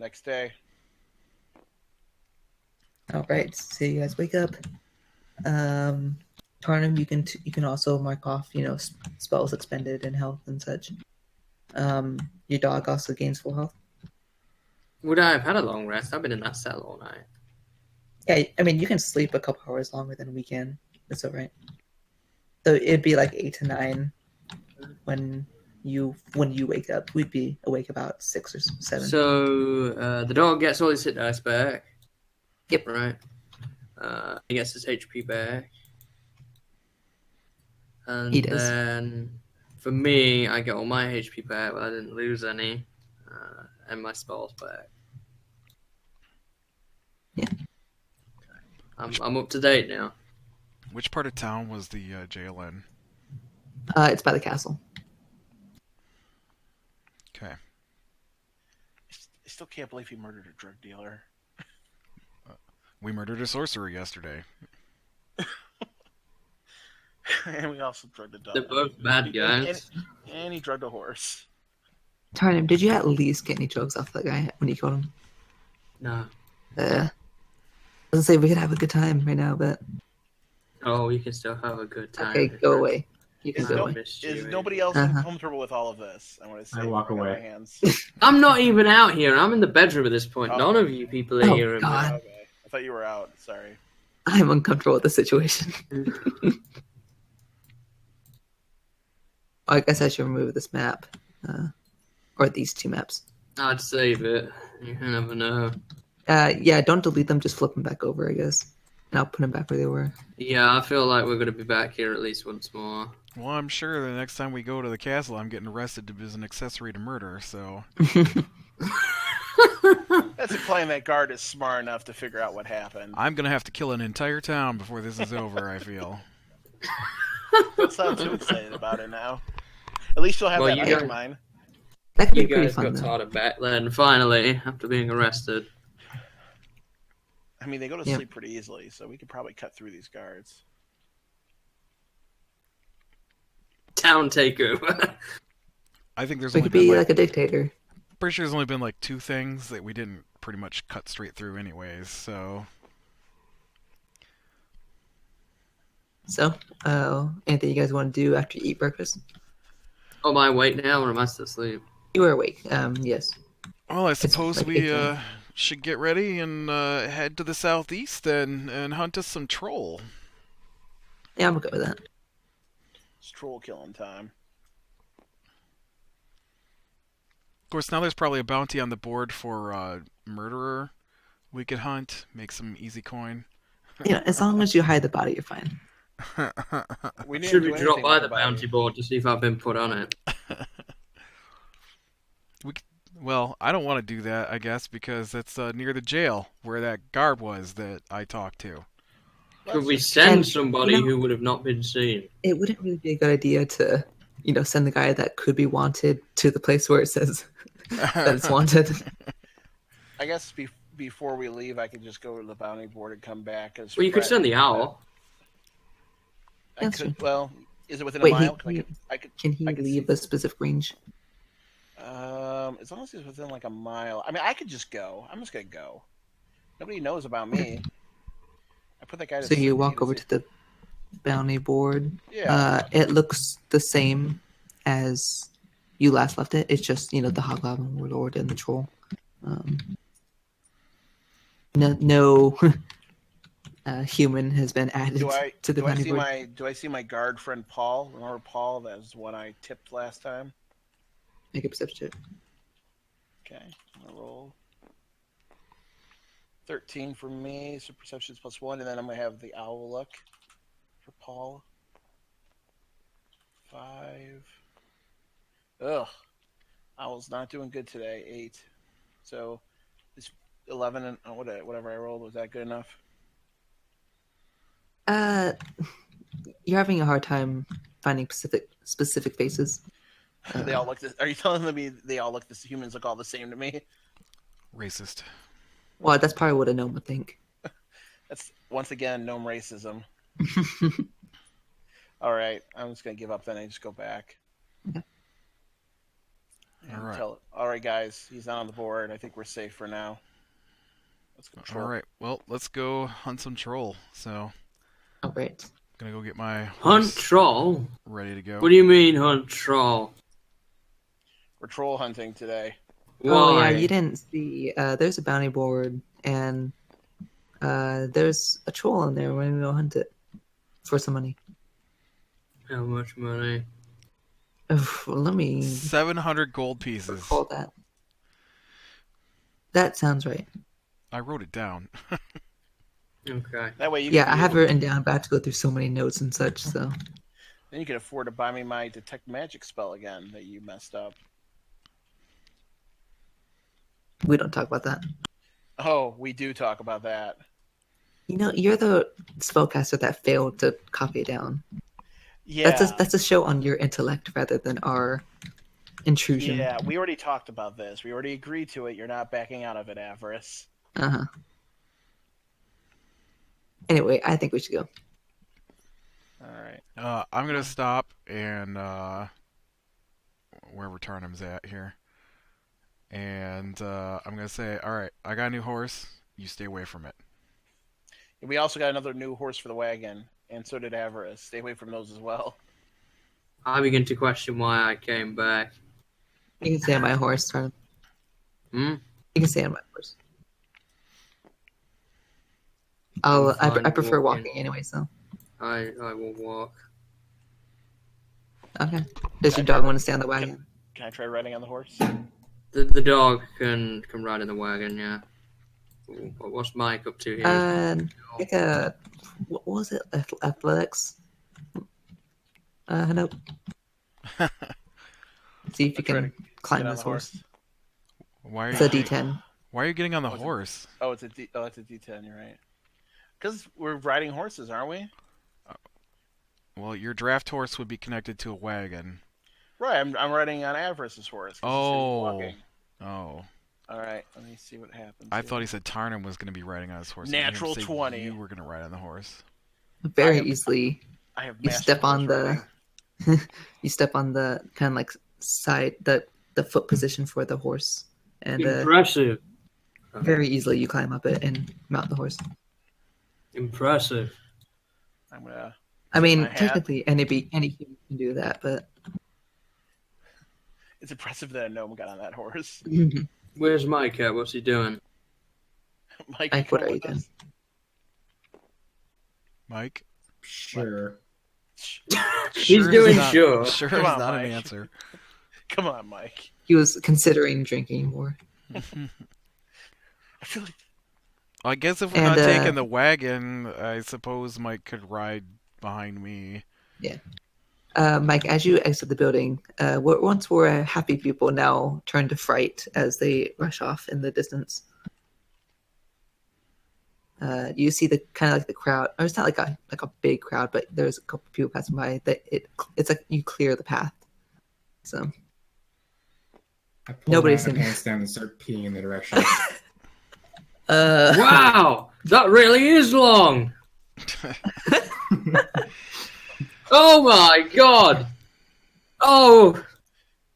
next day. All right, so you guys wake up. Taarnahm, you can also mark off, spells expended and health and such. Your dog also gains full health. Would I have had a long rest? I've been in that cell all night. Yeah, I mean, you can sleep a couple hours longer than we can. That's all right. So it'd be like 8 to 9 when you wake up. We'd be awake about 6 or 7. So the dog gets all his hit dice back. Yep. Right. He gets his HP back. And He does. then for me, I get all my HP back, but I didn't lose any. And my spells back. Yeah. I'm up to date now. Which part of town was the jail in? It's by the castle. Okay. I still can't believe he murdered a drug dealer. We murdered a sorcerer yesterday. And we also drugged a dog. They're both bad guys. And he drugged a horse. Taarnahm, did you at least get any jokes off that guy when you killed him? No. I was gonna say we could have a good time right now, but Oh, you can still have a good time. okay, go away. You can Is, go no, away. is nobody else uncomfortable with all of this? I want to say. I walk away. My hands. I'm not even out here. I'm in the bedroom at this point. Oh. None of you people are Oh, here. God. Okay. I thought you were out. Sorry. I'm uncomfortable with the situation. I guess I should remove this map, or these 2 maps. I'd save it. You never know. Yeah, don't delete them. Just flip them back over, I guess, and I'll put them back where they were. Yeah, I feel like we're going to be back here at least once more. Well, I'm sure the next time we go to the castle, I'm getting arrested as an accessory to murder, so... That's implying that guard is smart enough to figure out what happened. I'm gonna have to kill an entire town before this is over, I feel. Don't sound too excited about it now. At least you'll have Well, that you back in guys- mind. That could You be pretty guys fun, got though. Taarnahm back then, finally, after being arrested. I mean, they go to Yep. sleep pretty easily, so we could probably cut through these guards. Town takeover. I think there's We only could been be like a dictator. pretty sure there's only been like 2 things that we didn't pretty much cut straight through anyways, so... So, anything you guys want to do after you eat breakfast? Oh, am I awake now, or am I still asleep? You are awake. Yes. Well, I suppose like we 8 should get ready and head to the southeast and hunt us some troll. Yeah, I'm okay with that. It's troll killing time. Of course, now there's probably a bounty on the board for murderer we could hunt, make some easy coin. Yeah, as long as you hide the body, you're fine. We didn't Should do we anything drop by with the body. bounty board to see if I've been put on it? Well, I don't want to do that, I guess, because that's near the jail where that guard was that I talked to. Could we And, send somebody you know- who would have not been seen? It wouldn't really be a good idea to, send the guy that could be wanted to the place where it says that it's wanted. I guess before we leave, I could just go to the bounty board and come back. As Well, you could send the owl. I That's could. true. Well, is it within Wait, a mile? can he leave a specific range? As long as he's within like a mile. I mean, I could just go. I'm just gonna go. Nobody knows about me. I put that guy to So sleep. you walk over to the bounty board. Yeah. It looks the same as you last left it. It's just, the Hobgoblin Warlord and the Troll. No human has been added to the bounty board. Do I see my guard friend Paul? Remember Paul? That was the one I tipped last time. Make a perception check. Okay, I'm gonna roll 13 for me, so perception's +1, and then I'm gonna have the owl look for Paul. 5. Ugh, owl's not doing good today. 8. So it's 11 and whatever I rolled. Was that good enough? You're having a hard time finding specific faces. They all look. Are you telling me they all look? Humans look all the same to me? Racist. Well, that's probably what a gnome would think. That's once again gnome racism. All right, I'm just gonna give up then. I just go back. Okay. And All right. all right, guys, he's not on the board. I think we're safe for now. Let's go All troll. right. Well, let's go hunt some troll. So, Oh, great. gonna go get my Hunt horse troll? ready to go. What do you mean hunt troll? We're troll hunting today. Oh yeah, Why? you didn't see. There's a bounty board, and there's a troll in there. We're gonna go hunt it for some money. How much money? Oof, let me 700 gold pieces. recall that. That sounds right. I wrote it down. Okay. That way you Yeah, can I be have able, it written down, but I have to go through so many notes and such. So then you can afford to buy me my detect magic spell again that you messed up. we don't talk about that. Oh, we do talk about that. You know, you're the spellcaster that failed to copy it down. Yeah, That's a show on your intellect rather than our intrusion. yeah. We already talked about this. We already agreed to it. You're not backing out of it, Avarice. Uh-huh. Anyway, I think we should go. All right. I'm gonna stop and wherever Taarnham's at here, and I'm gonna say, all right, I got a new horse. You stay away from it. We also got another new horse for the wagon, and so did Avarice. Stay away from those as well. I begin to question why I came back. You can stay on my horse, Tarn. Hmm? You can stay on my horse. I'm I fine prefer walking. walking anyway, so I will walk. okay. Does Can your I try dog ri- want to stay on the wagon? Can I try riding on the horse? The dog can ride in the wagon, yeah. Ooh, what's Mike up to here? Like a what was it? Athletics. Nope. See if you I'll try can to climb get on this the horse. Why are It's you a getting, D10. Why are you getting on the Oh, it's a- horse? Oh, it's a D10. You're right. Because we're riding horses, aren't we? Well, your draft horse would be connected to a wagon. Right. I'm riding on Avarice's horse. 'Cause he's Oh. walking. Oh. All right. Let me see what happens. I here. thought he said Taarnham was going to be riding on his horse. Natural and you 20. You were going to ride on the horse. Very I have- easily. I have You mastered step on horse the riding. you step on the kind of like side the foot position for the horse, and Impressive. very easily you climb up it and mount the horse. Impressive. I'm gonna. I mean, My hat. technically any human can do that, but It's impressive that a gnome got on that horse. Where's Mike at? What's he doing? Mike, Mike, what come are you with doing? us. Mike? Sure. He's is doing not, sure. Sure Come is on, not Mike. an answer. Come on, Mike. He was considering drinking more. I feel like I guess if we're And, not taking the wagon, I suppose Mike could ride behind me. Mike, as you exit the building, once we're happy people now turn to fright as they rush off in the distance. You see the kind of like the crowd, or it's not like a big crowd, but there's a couple people passing by. That it's like you clear the path. So I pull Nobody's my in- pants down and start peeing in the direction. Wow, that really is long. Oh my god. Oh,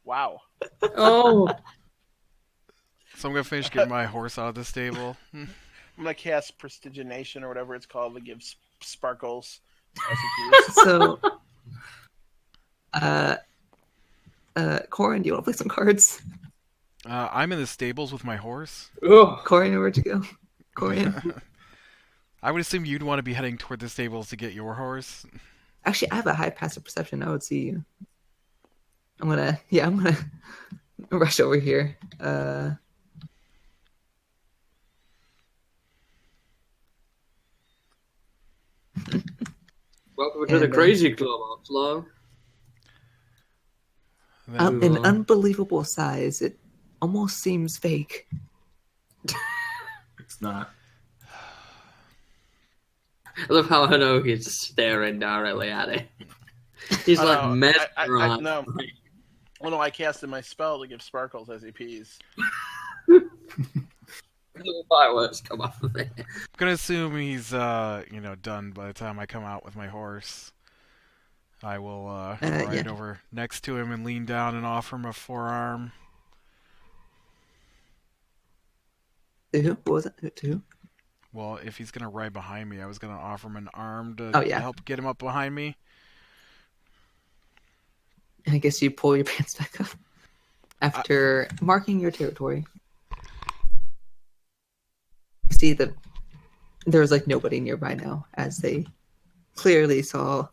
wow. oh. So I'm going to finish getting my horse out of the stable. I'm gonna cast Prestigitation or whatever it's called to give sparkles. so, Corin, do you want to play some cards? I'm in the stables with my horse. Oh. Corin, where'd you go? Corin. I would assume you'd want to be heading toward the stables to get your horse. Actually, I have a high passive perception. I would see you. I'm gonna rush over here. Welcome to the And, crazy club, Outlaw. And then, An unbelievable size. It almost seems fake. It's not. I love how I know he's staring directly at it. He's like mesmerized. No. Oh no, I casted my spell to give sparkles as he pees. Little fireworks come off of it. I'm going to assume he's done by the time I come out with my horse. I will ride yeah. over next to him and lean down and offer him a forearm. To who? What was it? To who? Well, if he's gonna ride behind me, I was gonna offer him an arm Oh, to yeah. help get him up behind me. I guess you pull your pants back up after marking your territory. You see that there's like nobody nearby now, as they clearly saw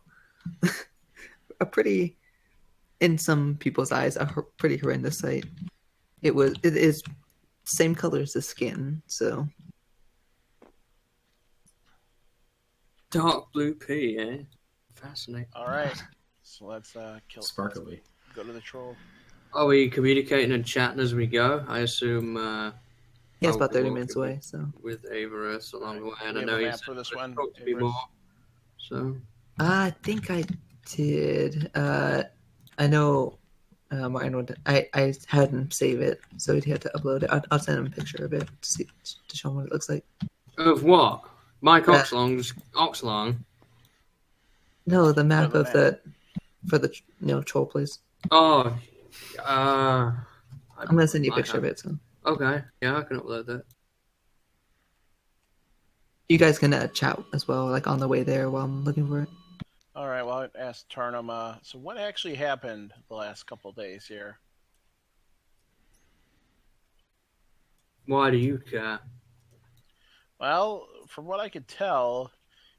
a pretty, in some people's eyes, pretty horrendous sight. It is same color as the skin, so Dark blue pea, eh? Fascinating. All right. So let's Sparkly. go to the troll. Are we communicating and chatting as we go? I assume. yeah, it's I'll about 30 walk minutes with- away. So With Averus along the way, and Do I you know have a he's map for this one, talked to me Averus? more. So I think I did. I know Martin would. I had him save it, so he had to upload it. I'll send him a picture of it to show him what it looks like. of what? Mike Oxlong. No, the map the of map. the for the troll place. Oh, I'm gonna send you a picture of it. So Okay, yeah, I can upload that. you guys can chat as well, like on the way there while I'm looking for it. All right. Well, I asked Taarnahm. So what actually happened the last couple days here? Why do you care? Well, from what I could tell,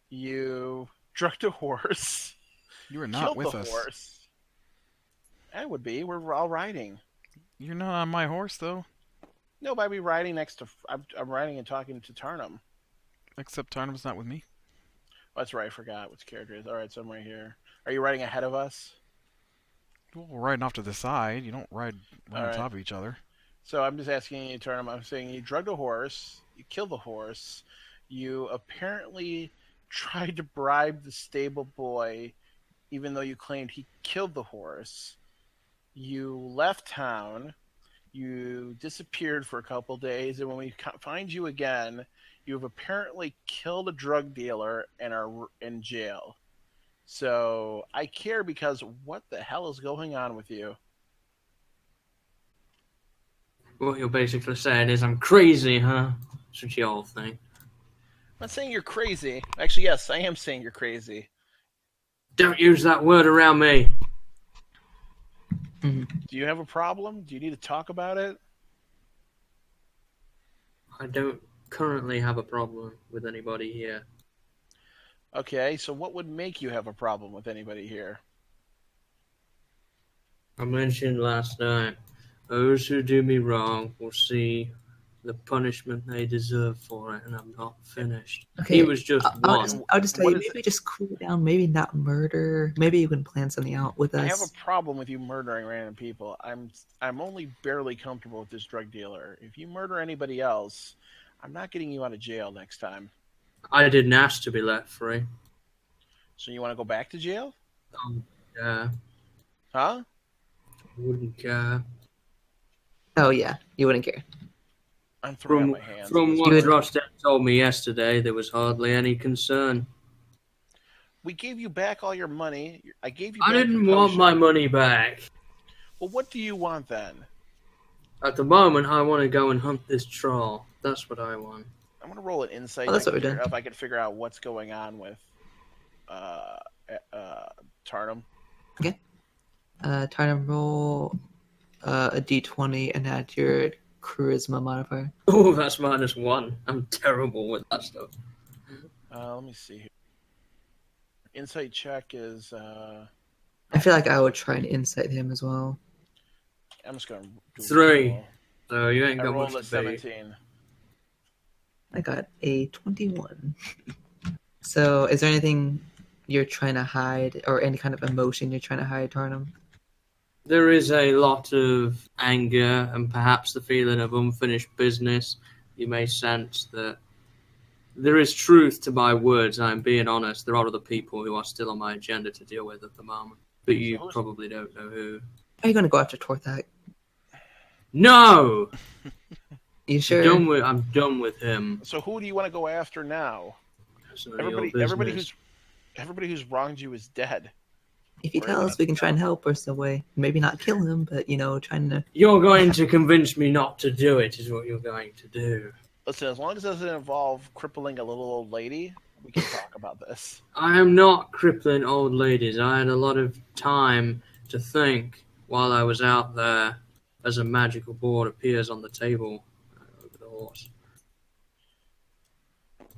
you drugged a horse, You are not killed with the us. horse. I would be. We're all riding. You're not on my horse though. No, but I'd be riding next to. I'm riding and talking to Taarnahm. Except Taarnham's not with me. Oh, that's right. I forgot which character it is. All right, so I'm right here. Are you riding ahead of us? Well, we're riding off to the side. You don't ride right on Alright. top of each other. So I'm just asking you, Taarnahm. I'm saying you drugged a horse. You killed the horse. You apparently tried to bribe the stable boy, even though you claimed he killed the horse. You left town. You disappeared for a couple days, and when we find you again, you have apparently killed a drug dealer and are in jail. So I care because what the hell is going on with you? What you're basically saying is I'm crazy, huh? That's what you all think. I'm not saying you're crazy. Actually, yes, I am saying you're crazy. Don't use that word around me. Do you have a problem? Do you need to talk about it? I don't currently have a problem with anybody here. Okay, so what would make you have a problem with anybody here? I mentioned last night, those who do me wrong will see the punishment they deserve for it, and I'm not finished. Okay, He was just one. I'll just tell What you, is maybe just cool down. Maybe not murder. Maybe you can plan something out with I have us. a problem with you murdering random people. I'm only barely comfortable with this drug dealer. If you murder anybody else, I'm not getting you out of jail next time. I didn't ask to be let free. So you want to go back to jail? Yeah, Huh? wouldn't care. Oh yeah, you wouldn't care. I'm throwing up my hands. From what You would- Drostek told me yesterday, there was hardly any concern. We gave you back all your money. I gave you I back didn't your want potion. my money back. Well, what do you want then? At the moment, I want to go and hunt this troll. That's what I want. I'm gonna roll an insight. Oh, that's to what we're figure doing. out if I can figure out what's going on with Taarnahm. Try to roll a d20 and add your charisma modifier. Oh, that's -1. I'm terrible with that stuff. Let me see here. Insight check is. I feel like I would try and insight him as well. I'm just gonna do 3. roll. So you ain't I got rolled much a to beat. 17. I got a 21. So, is there anything you're trying to hide, or any kind of emotion you're trying to hide, Taarnahm? There is a lot of anger and perhaps the feeling of unfinished business. You may sense that there is truth to my words. I'm being honest. There are other people who are still on my agenda to deal with at the moment. But you So who's- probably don't know who. Are you going to go after Torthak? No! You sure? I'm done with him. So who do you want to go after now? It's none of your Everybody business. who's wronged you is dead. If you Or tell even us, we can try and help or some way. Maybe not kill him, but trying to. You're going to convince me not to do it, is what you're going to do. Listen, as long as it doesn't involve crippling a little old lady, we can talk about this. I am not crippling old ladies. I had a lot of time to think while I was out there as a magical board appears on the table over the horse.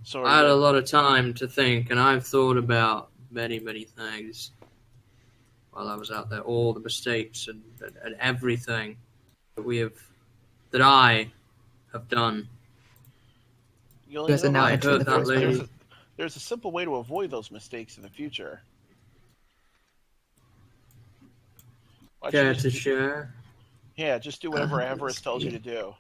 So I had a lot of time to think, and I've thought about many, many things while I was out there. All the mistakes and everything that I have done. you You guys are now I entering heard the that forest lady. path. there's a simple way to avoid those mistakes in the future. Why don't you Care just to share? just do whatever Let's Avarice tells you see. to do.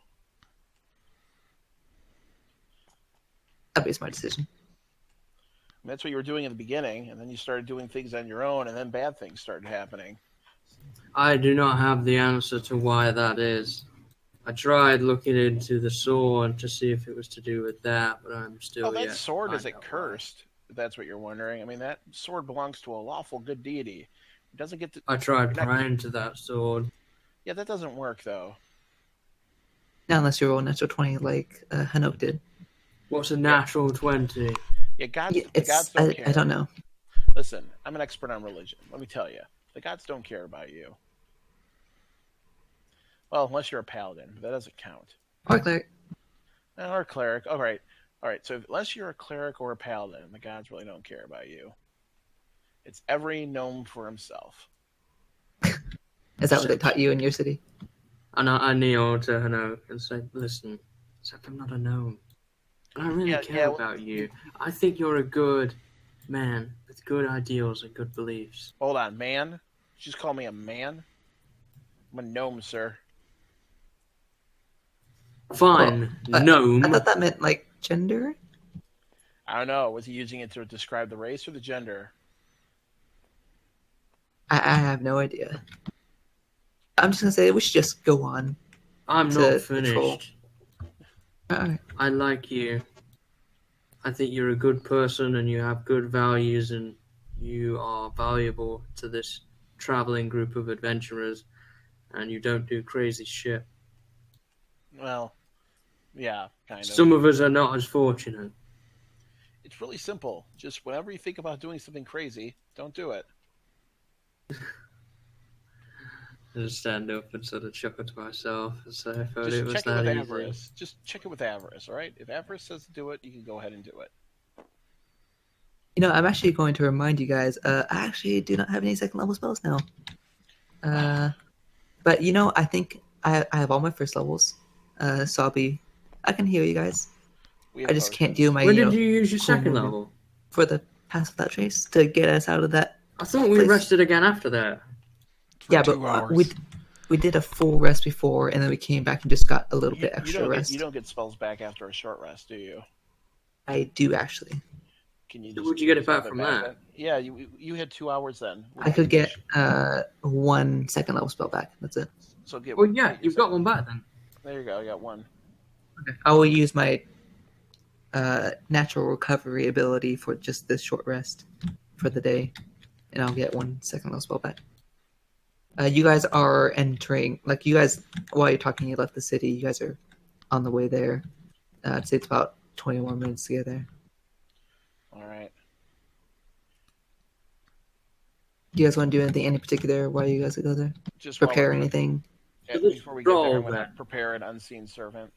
That'd be a smart decision. I mean, that's what you were doing in the beginning, and then you started doing things on your own, and then bad things started happening. I do not have the answer to why that is. I tried looking into the sword to see if it was to do with that, but I'm still Oh, that yet to sword find is it out why. cursed? If that's what you're wondering. I mean, that sword belongs to a lawful good deity. It doesn't get to. I tried You're not. praying to that sword. Yeah, that doesn't work though. Now, unless you roll a natural 20 like Hanok did. What's a Yeah, natural 20? yeah. Yeah, The gods it's don't I don't care. know. Listen, I'm an expert on religion. Let me tell you, the gods don't care about you. Well, unless you're a paladin, that doesn't count. Or cleric. Or a cleric. All right. So unless you're a cleric or a paladin, the gods really don't care about you. It's every gnome for himself. Is that what they taught you in your city? And I kneel to Hanok and say, listen, except I'm not a gnome. I don't really care Well, about you. I think you're a good man with good ideals and good beliefs. hold on, man. You just call me a man. I'm a gnome, sir. Fine, I gnome. thought that meant like gender. I don't know. Was he using it to describe the race or the gender? I have no idea. I'm just gonna say we should just go on I'm not to the troll. finished. Alright. I like you. I think you're a good person and you have good values and you are valuable to this traveling group of adventurers and you don't do crazy shit. Well, yeah, kind of. Some of us are not as fortunate. It's really simple. Just whenever you think about doing something crazy, don't do it. I just stand up and sort of chuckle to myself and say, I thought Just it was check it with that easy. Avarice. Just check it with Avarice, all right? If Avarice says to do it, you can go ahead and do it. You know, I'm actually going to remind you guys. I actually do not have any second level spells now. But you know, I think I have all my first levels. So I can heal you guys. We have I just can't potions. do my When did you use your full second movement level? for the pass without trace to get us out of that. I thought we Please. rested again after that. For Yeah, 2 but hours. we did a full rest before, and then we came back and just got a little bit extra rest. You don't get spells back after a short rest, do you? I do actually. Can you? So Just would you get it some back of from that? then? Yeah, you had 2 hours then. I could get 1 second level spell back. That's it. So get. Well, yeah, get your you've got second- one back then. There you go. I got 1. Okay. I will use my natural recovery ability for just this short rest for the day, and I'll get 1 second level spell back. You guys are entering, like you guys, while you're talking, you left the city. You guys are on the way there. I'd say it's about 21 minutes to get there. All right. Do you guys want to do anything in particular while you guys go there? Just while Prepare we're gonna- anything? before we get there, I'm Roll going to then. prepare an unseen servant.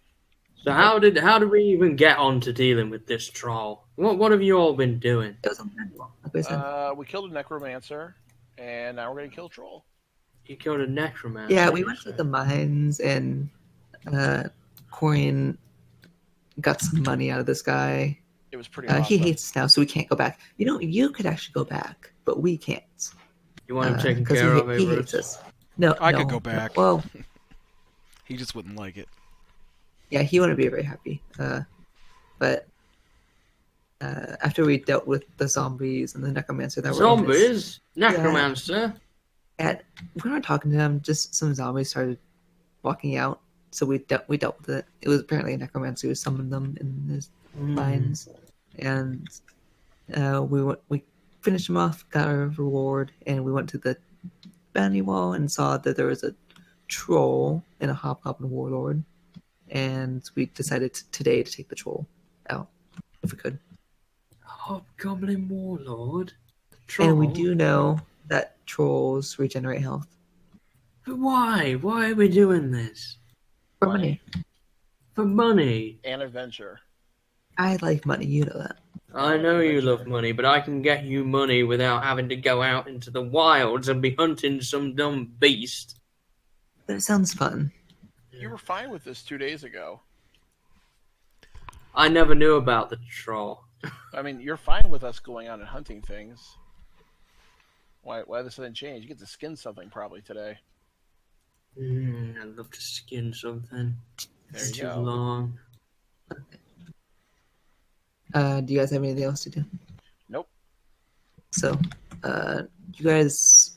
So how did we even get on to dealing with this troll? What have you all been doing? It was on the manual, like I said. We killed a necromancer, and now we're going to kill a troll. You killed a necromancer. Yeah, we you went to said. the mines, and Corian got some money out of this guy. It was pretty He awesome. hates us now, so we can't go back. You know, you could actually go back, but we can't. You want him taken 'cause care of, he Bruce? hates us. No, I no, could go back. Well, He just wouldn't like it. yeah, he wouldn't be very happy. But after we dealt with the zombies and the necromancer that were in this, Zombies? Necromancer? we weren't talking to them. Just some zombies started walking out, so we dealt with it. It was apparently a necromancer who summoned them in his mines, and we finished him off, got our reward, and we went to the bounty wall and saw that there was a troll and a hobgoblin warlord, and we decided today to take the troll out if we could. Hobgoblin Warlord? And we Troll? do know that trolls regenerate health. But why? Why are we doing this? For money. For money? And adventure. I like money, you know that. I know you love money, but I can get you money without having to go out into the wilds and be hunting some dumb beast. That sounds fun. You were fine with this 2 days ago. I never knew about the troll. I mean, you're fine with us going out and hunting things. Why this sudden change? You get to skin something probably today. I'd love to skin something. There It's you too go. long. Do you guys have anything else to do? Nope. So, you guys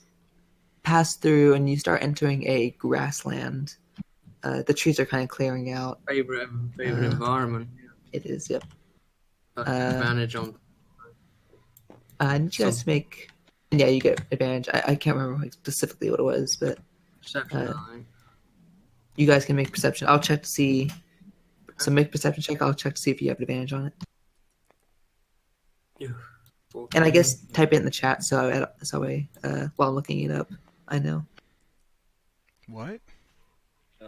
pass through and you start entering a grassland. The trees are kind of clearing out. Favorite environment. It is, yep. Advantage on. I need you guys to make... Yeah, you get advantage. I can't remember specifically what it was, but Perception. you guys can make perception. I'll check to see... So make perception check. I'll check to see if you have advantage on it. And I guess type it in the chat so while I'm looking it up, I know. What?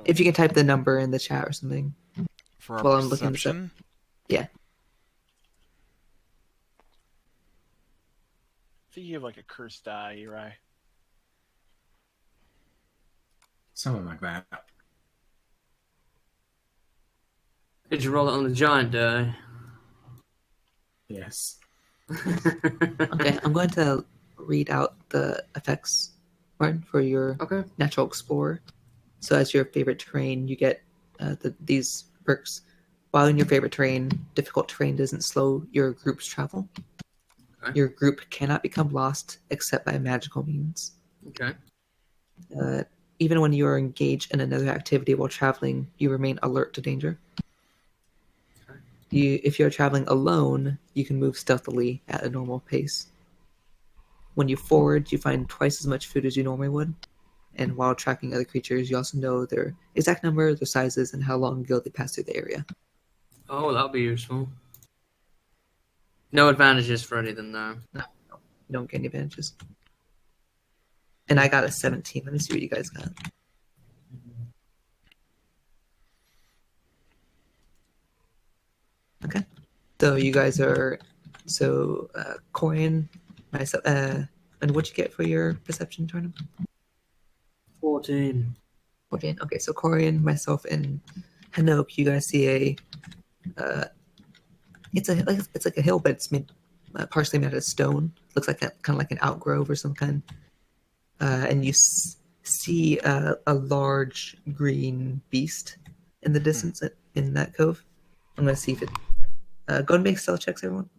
If you can type the number in the chat or something. For our Well, I'm looking this up. perception? Yeah. I think you have like a cursed die, Uri. Something like that. Did you roll it on the giant die? Yes. Okay, I'm going to read out the effects, Martin, for your Okay. Natural Explorer. So as your favorite terrain, you get these perks. While in your favorite terrain, difficult terrain doesn't slow your group's travel. Okay. Your group cannot become lost except by magical means. Okay. Even when you are engaged in another activity while traveling, you remain alert to danger. If you're traveling alone, you can move stealthily at a normal pace. When you forage, you find twice as much food as you normally would. And while tracking other creatures, you also know their exact number, their sizes, and how long ago they passed through the area. Oh, that'll be useful. No advantages for anything, though. You don't get any advantages. And I got a 17. Let me see what you guys got. Okay. So you guys are... So, Corian, myself... and what'd you get for your perception tournament? 14. 14. Okay, so Corian, myself, and Hanoke, you guys see a... it's like a hill, but it's made partially made out of stone. Looks like kind of like an outgrove or some kind. And you see a large green beast in the distance in that cove. I'm gonna see if it. Go ahead and make stealth checks, everyone.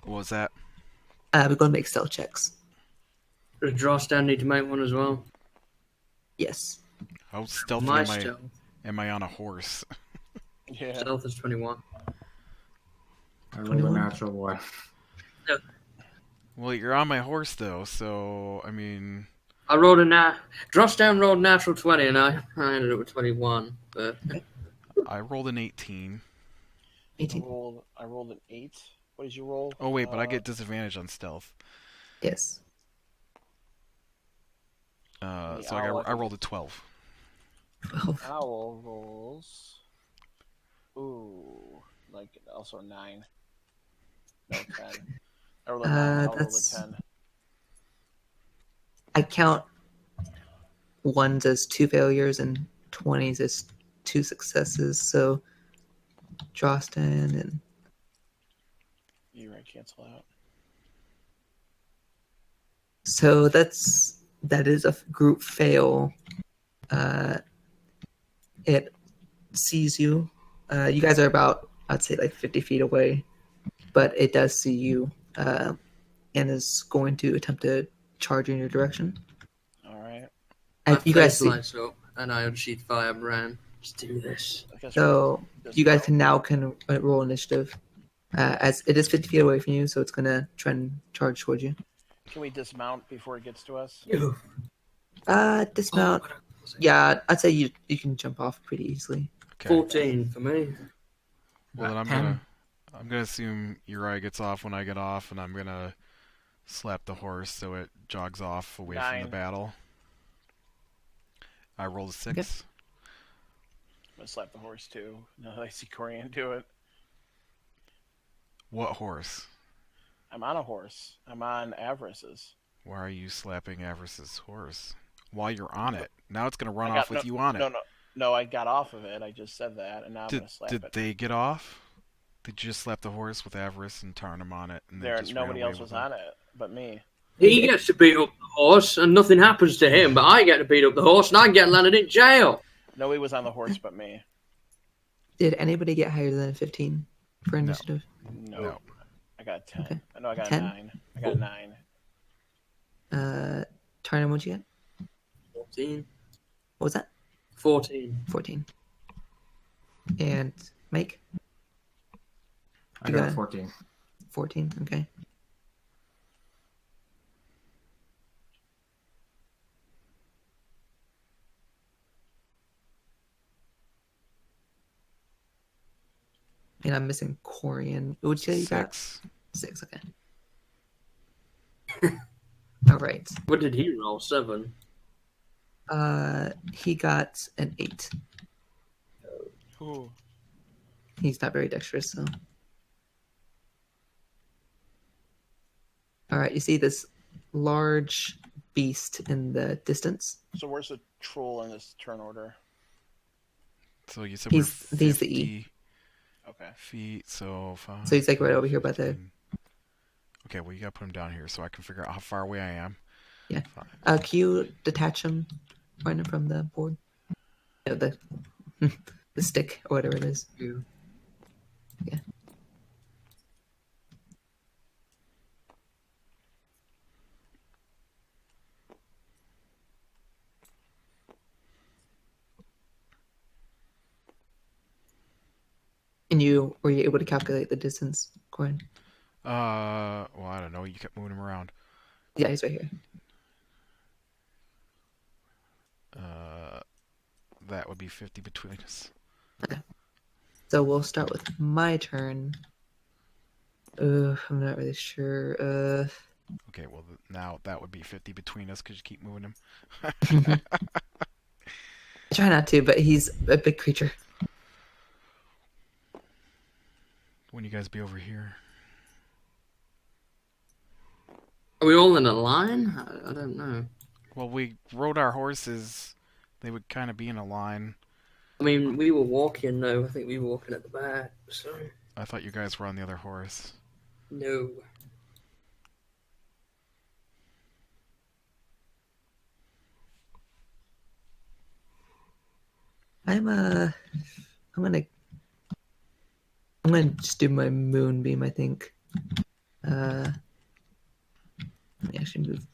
What was that? We're gonna make stealth checks. Does Drawstand need to make one as well? Yes. How stealthy My am stealth. am I on a horse? Yeah. Stealth is 21. I rolled a 21. natural one. Well, you're on my horse, though, so, I mean... I rolled Drawstand rolled natural 20, and I ended up with 21. But I rolled an 18. 18. I rolled an 8. What did you roll? Oh, wait, but I get disadvantage on stealth. Yes. So I rolled a 12. 12. Owl rolls. Ooh, like also a 9. No, 10. I rolled a 9. I'll roll a That's- 10. I count ones as 2 failures and 20s as 2 successes. So, Drawston and You're right, cancel out. so that is a group fail. It sees you. You guys are about, I'd say, like 50 feet away, but it does see you and is going to attempt to charge in your direction. All right. And you guys see. lights up, and I unsheath firebrand. Let's do this. I guess So just you guys roll. can roll initiative. As it is 50 feet away from you, so it's gonna try and charge towards you. Can we dismount before it gets to us? Dismount. Yeah, I'd say you can jump off pretty easily. Okay. 14 for me. Well, then 10. I'm gonna assume Uri gets off when I get off, and I'm gonna slap the horse so it jogs off away from the 9. battle. I rolled a 6. I'm gonna slap the horse too. Now that I see Corian do it. What horse? I'm on a horse. I'm on Avarice's. Why are you slapping Avarice's horse? While you're on it. Now it's gonna run I off got with you on it. no. I got off of it. I just said that, and now I'm Did gonna slap did it. they get off? Did you just slap the horse with Avarice and Taarnahm on it, and they There, just ran nobody away else with was them? on it but me. He gets to beat up the horse, and nothing happens to him, but I get to beat up the horse, and I get landed in jail. Nobody was on the horse but me. Did anybody get higher than 15 for initiative? No. No. I got a 10. Okay. I know I got 10? a 9. I got a 9. Taarnahm, what'd you get? 14. What was that? 14. 14. And Mike? I You got got a it. 14. 14, okay. And I'm missing Corian. What would you say you got? 6. 6, okay. All right. What did he roll? 7. He got an 8. Ooh. He's not very dexterous, so. All right, you see this large beast in the distance? So where's the troll in this turn order? So you said He's we're the 50 E. Okay. feet, so 5. So he's like right over here by the. 15. Okay, well you gotta put him down here so I can figure out how far away I am. Yeah. Fine. Can you detach him right from the board? No, the the stick or whatever it is. Yeah. Yeah. And were you able to calculate the distance, Corin? Well, I don't know. You kept moving him around. Yeah, he's right here. That would be 50 between us. So we'll start with my turn. I'm not really sure. Okay, well now that would be 50 between us because you keep moving him. I try not to, but he's a big creature. When you guys be over here? Are we all in a line? I don't know. Well, we rode our horses. They would kind of be in a line. I mean, we were walking, though. I think we were walking at the back, so. I thought you guys were on the other horse. No. I'm gonna just do my moonbeam, I think. Let me actually move.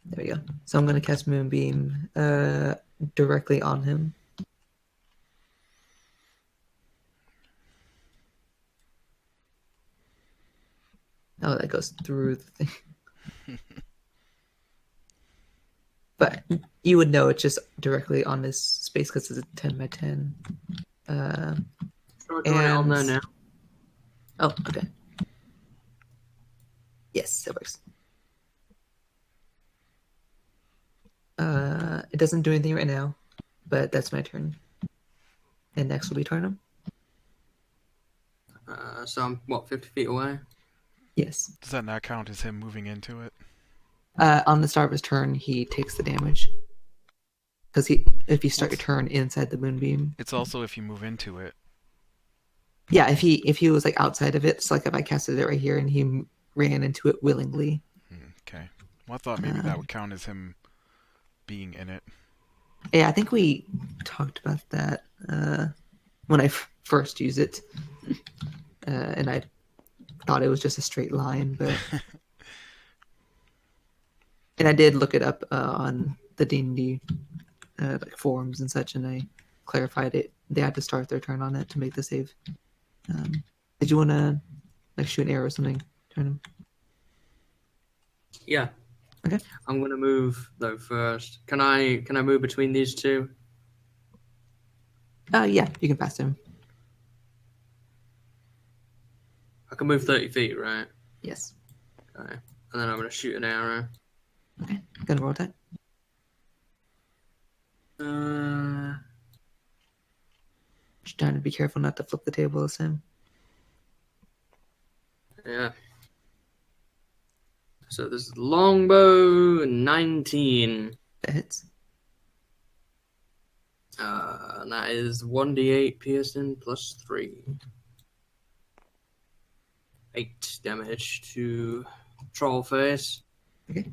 There we go. So I'm gonna cast moonbeam directly on him. Oh, that goes through the thing. But you would know it's just directly on this space because it's a 10 by 10. Shall I join it on there now? Oh, okay. Yes, it works. It doesn't do anything right now, but that's my turn. And next will be Taarnahm. So I'm, 50 feet away? Yes. Does that not count as him moving into it? On the start of his turn, he takes the damage. Because if you start your turn inside the moonbeam. It's also if you move into it. Yeah, if he was like outside of it, it's like if I casted it right here and he ran into it willingly. Okay. Well, I thought maybe that would count as him being in it. Yeah, I think we talked about that when I first used it. And I thought it was just a straight line, but... And I did look it up on the D&D like forums and such, and I clarified it. They had to start their turn on it to make the save. Did you want to like shoot an arrow or something? Taarnahm? Yeah. Okay. I'm gonna move though first. Can I move between these two? Yeah, you can pass him. I can move 30 feet, right? Yes. Okay. And then I'm gonna shoot an arrow. Okay. Gonna roll that. Just trying to be careful not to flip the table this time. Yeah. So this is longbow 19. That hits. And that is 1d8 piercing plus 3. 8 damage to troll face. Okay.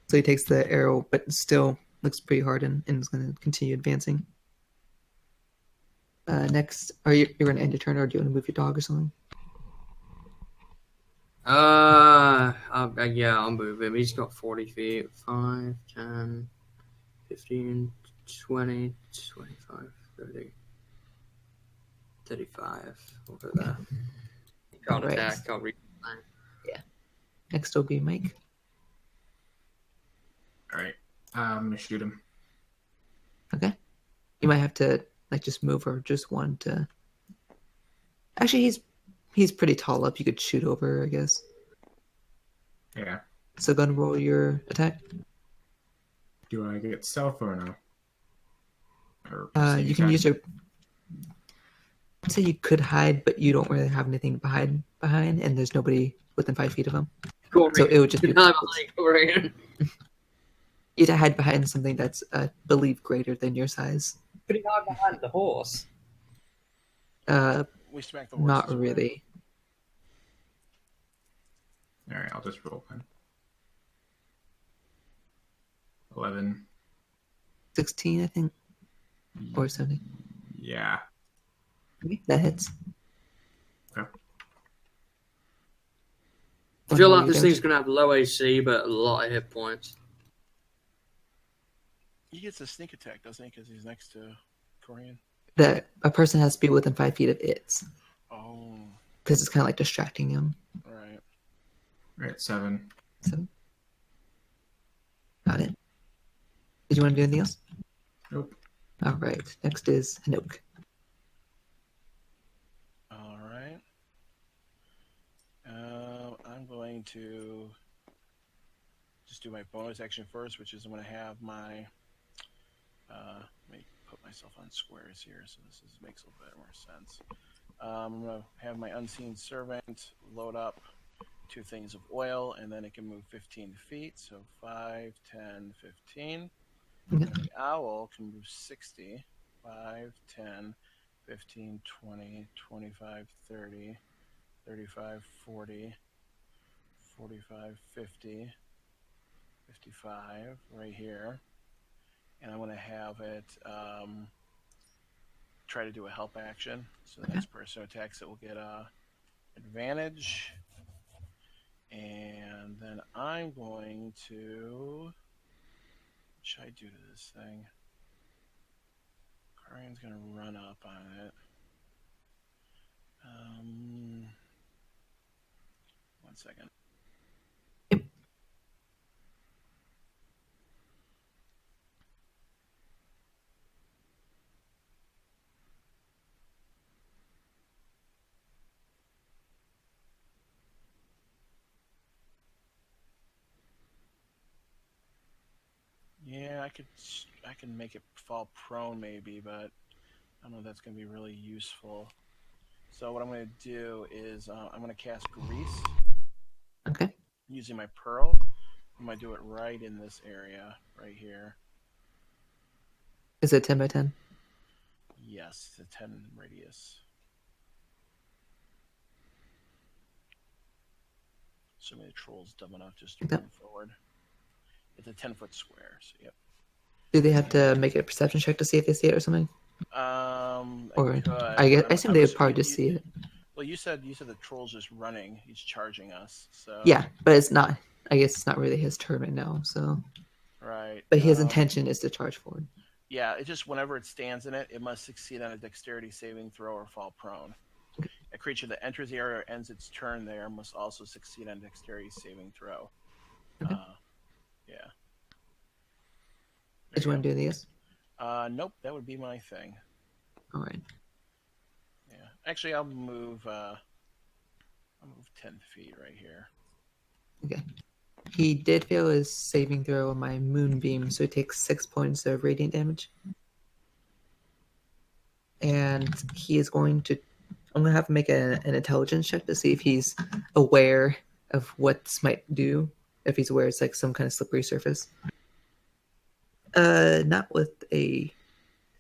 So he takes the arrow, but still looks pretty hard and is going to continue advancing. Next, you're going to end your turn, or do you want to move your dog or something? Yeah, I'll move him. He's got 40 feet. 5, 10, 15, 20, 25, 30, 35. We'll go there. He can't Right. attack, can't reach. Next will be Mike. All right. I'm gonna shoot him. Okay. You might have to just move or just one to. Actually, he's pretty tall up. You could shoot over, I guess. Yeah. So go and roll your attack. Do I get stealth or no? Or You can use your. I'd say you could hide, but you don't really have anything to hide behind, and there's nobody within 5 feet of him. So it would just be. You'd hide behind something that's, believed greater than your size. Pretty hard behind the horse. We smack the horse. Not really. All right, I'll just roll then. 11. 16, I think, or 17. Yeah. Okay, that hits. Okay. I feel like this thing's going to have low AC, but a lot of hit points. He gets a sneak attack, doesn't he? Because he's next to Corian. A person has to be within 5 feet of it. Oh. Because it's kind of like distracting him. Right. We're at 7. So, got it. Did you want to do anything else? Nope. All right. Next is Hanook. All right. I'm going to just do my bonus action first, which is I'm going to have my. Let me put myself on squares here, so makes a little bit more sense. I'm going to have my unseen servant load up 2 things of oil, and then it can move 15 feet. So 5, 10, 15. Okay. And the owl can move 60. 5, 10, 15, 20, 25, 30, 35, 40, 45, 50, 55, right here. And I'm going to have it try to do a help action. So the next person who attacks it will get advantage. And then I'm going to... What should I do to this thing? Corian's going to run up on it. One second. Yeah, I can make it fall prone maybe, but I don't know if that's going to be really useful. So what I'm going to do is I'm going to cast Grease. Okay. Using my Pearl. I'm going to do it right in this area, right here. Is it 10 by 10? Yes, it's a 10 radius. Assuming the troll's dumb enough just to run forward. It's a 10-foot square, so yep. Do they have to make a perception check to see if they see it or something? I assume they would probably just see it. Well, you said the troll's just running. He's charging us. So yeah, but it's not. I guess it's not really his turn right now. So right. But his intention is to charge forward. Yeah, it just whenever it stands in it, it must succeed on a dexterity saving throw or fall prone. A creature that enters the area or ends its turn there must also succeed on dexterity saving throw. Okay. Yeah. Did you want to do these? Nope, that would be my thing. All right. Yeah. Actually, I'll move 10 feet right here. Okay. He did fail his saving throw on my moonbeam, so he takes 6 points of radiant damage. And he is going to. I'm going to have to make an intelligence check to see if he's aware of what this might do. If he's aware it's like some kind of slippery surface. Not with a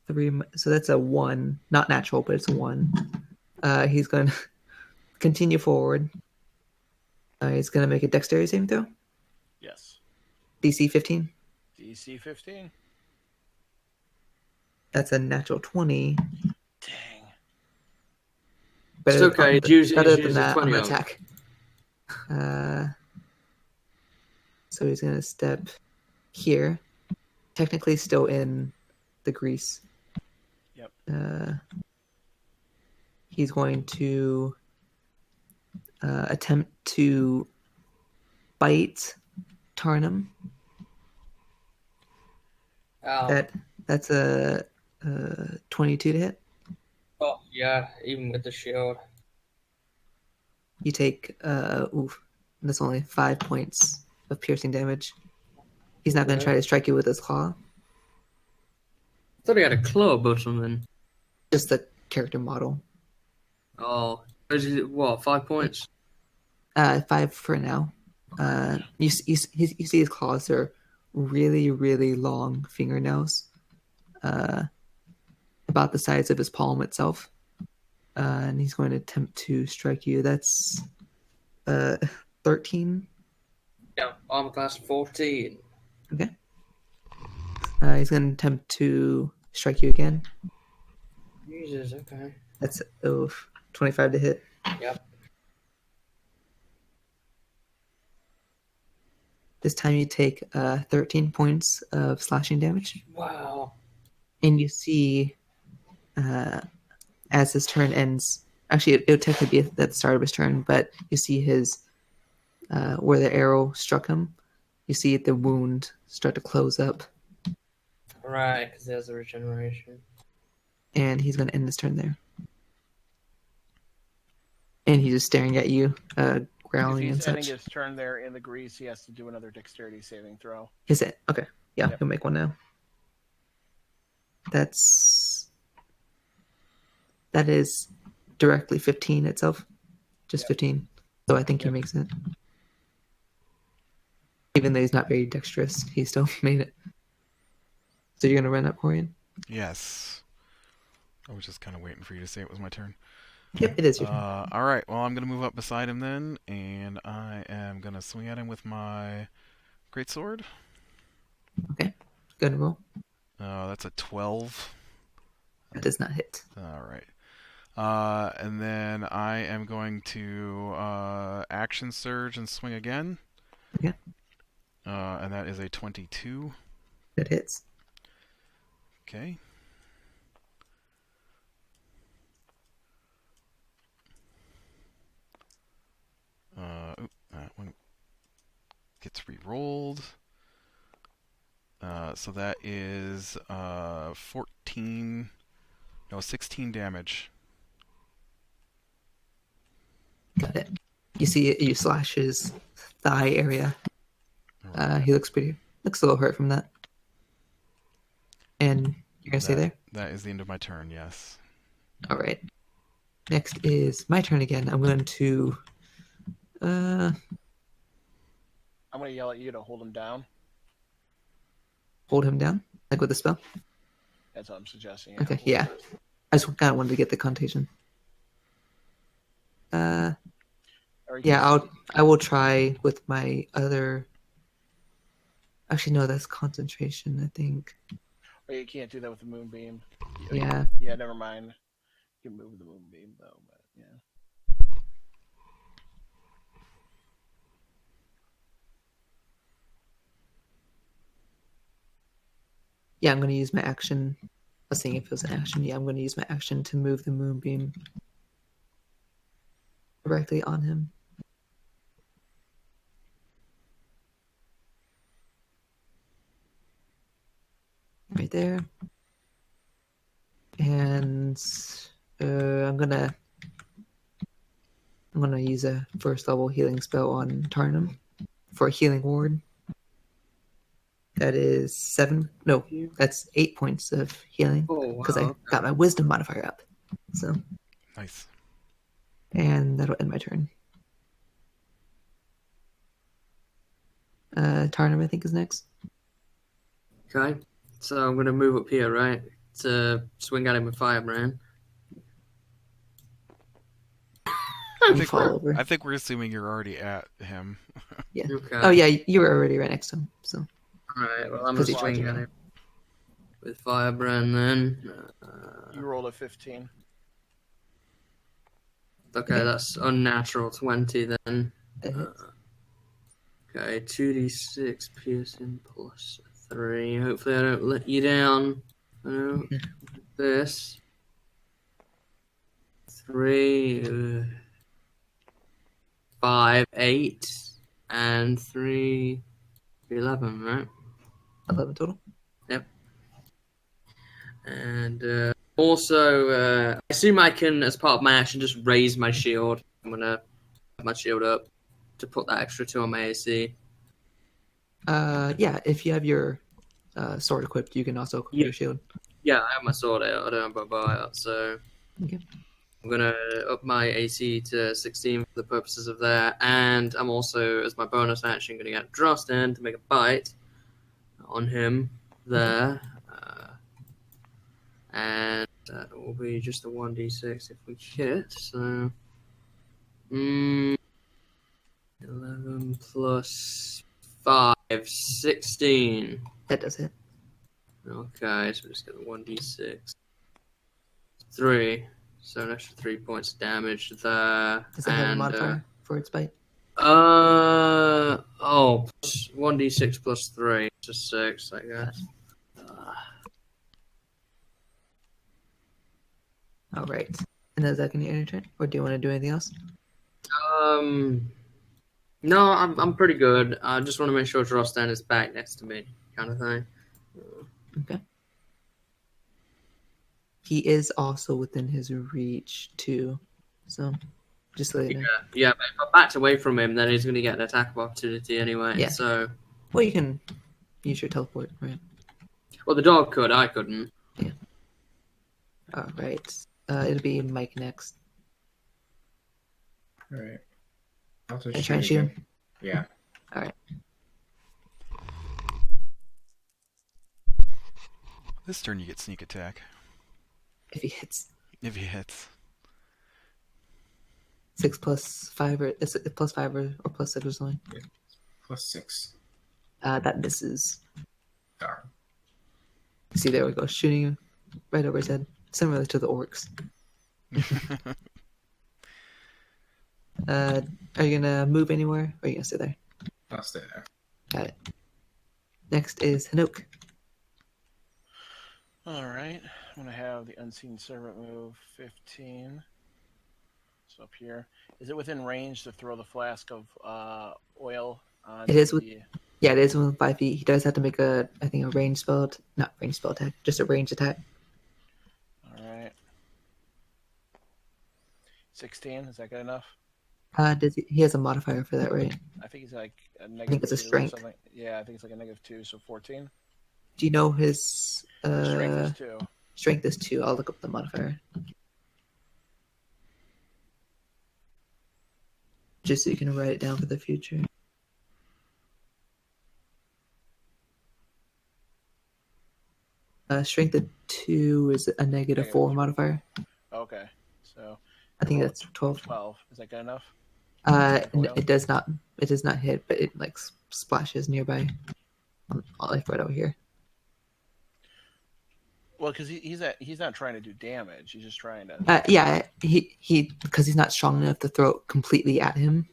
3. So that's a 1. Not natural, but it's a 1. He's going to continue forward. He's going to make a dexterity saving throw. Yes. DC 15. DC 15. That's a natural 20. Dang. It's okay. Better He's than that, 20 I'm going on. to attack. So he's going to step here. Technically still in the grease. Yep. He's going to attempt to bite Taarnahm. Ow. That's a 22 to hit. Oh, yeah, even with the shield. You take that's only 5 points of piercing damage. He's not going to try to strike you with his claw. I thought he had a club or something. Just the character model. Oh, is it what? 5 points? 5 for now. You see his claws are really, really long fingernails, about the size of his palm itself. And he's going to attempt to strike you. That's 13. Yeah, armor class 14. Okay. He's going to attempt to strike you again. Jesus, okay. That's 25 to hit. Yep. This time you take 13 points of slashing damage. Wow. And you see, as his turn ends, actually, it would technically be at the start of his turn, but you see his, where the arrow struck him, you see the wound start to close up. Right, because there's a regeneration. And he's going to end his turn there. And he's just staring at you, If growling and he's ending such. his turn there in the grease, he has to do another dexterity saving throw. Is it? Okay. Yeah, Yep. he'll make one now. That is directly 15 itself. Just Yep. 15. So I think he Yep. makes it. Even though he's not very dexterous, he still made it. So you're going to run up, Corian? Yes. I was just kind of waiting for you to say it was my turn. Yep, it is your turn. All right. Well, I'm gonna move up beside him then, and I am gonna swing at him with my greatsword. Okay. Go ahead and roll. That's a 12. That does not hit. All right. And then I am going to action surge and swing again. Okay. And that is a 22. That hits. Okay. That one gets re-rolled. So that is 16 damage. Got it. You see you slash his thigh area. He looks a little hurt from that. And you're going to stay there? That is the end of my turn, yes. All right. Next is my turn again. I'm going to... I'm going to yell at you to hold him down. hold him down? Like with the spell? That's what I'm suggesting. Okay, yeah. I just kind of wanted to get the connotation. Or you Yeah, can- I will try with my other... Actually, no, that's concentration, I think. Or you can't do that with the moonbeam. Yeah. Yeah, never mind. You can move the moonbeam, though, but yeah. Yeah, I'm going to use my action. I was seeing if it was an action. Yeah, I'm going to use my action to move the moonbeam. directly on him. Right there. And I'm gonna use a first level healing spell on Taarnahm for a healing ward. That is 7. No, that's 8 points of healing Oh, because I wow. got my wisdom modifier up. So, Nice. and that'll end my turn. Taarnahm, I think, is next. Okay. So I'm going to move up here, right? To swing at him with Firebrand. You fall over. I think we're assuming you're already at him. Yeah. Okay. Oh yeah, you were already right next to him. So Alright, well, I'm going because to he's swing charging at you. him with Firebrand then. You rolled a 15. Okay, that's unnatural 20 then. That hits. Okay, 2d6 piercing plus 3. Hopefully I don't let you down. This. 3, 5, 8, and 3, 11, right? 11 total. Yep. And also, I assume I can, as part of my action, just raise my shield. I'm going to have my shield up to put that extra 2 on my AC. Yeah, if you have your sword equipped, you can also equip your shield. Yeah, I have my sword out. I don't have my bow out, so Okay. I'm going to up my AC to 16 for the purposes of that. And I'm also, as my bonus action, going to get Drosten to make a bite on him there. And that will be just a 1d6 if we hit. So, 11 plus 5, 16. That does hit. Okay, so we just get the 1d6. 3. So an extra 3 points of damage there. Does it have a modifier for its bite? 1d6 plus 3. Just 6, I guess. All right. And is that going to end your turn, or do you want to do anything else? No, I'm pretty good. I just want to make sure Drosten is back next to me, kind of thing. Okay. He is also within his reach too, so just so you know. Yeah, but if I backed away from him, then he's going to get an attack of opportunity anyway. Yeah. So, Well, you can use your teleport, right? well, the dog could, I couldn't. Yeah. All right. It'll be Mike next. All right. I'll just Are you trying to shoot again. him? Yeah. All right. This turn you get sneak attack. If he hits If he hits. 6 plus 5 or is it plus 5 or plus 6 or something? +6. That misses. Darn. See, there we go, shooting him right over his head, similar to the orcs. Are you gonna move anywhere, or are you gonna stay there? I'll stay there. Got it. Next is Hanook. All right. I'm going to have the Unseen Servant move 15. So up here. Is it within range to throw the flask of oil on It is the... with- Yeah, it is within 5 feet. He does have to make a ranged spell, not ranged spell attack, just a ranged attack. All right. 16, is that good enough? He has a modifier for that, right? I think he's like a negative think it's a 2 or strength. something. Yeah, I think it's like a negative 2, so 14. Do you know his Strength is 2. strength is 2? I'll look up the modifier. Just so you can write it down for the future. Strength of 2 is a negative 4 modifier. Okay, so I think roll that's 12. 12. Is that good enough? It does not. It does not hit, but it like splashes nearby, like right over here. Well, because he's not trying to do damage. He's just trying to. Yeah, he because he's not strong enough to throw it completely at him.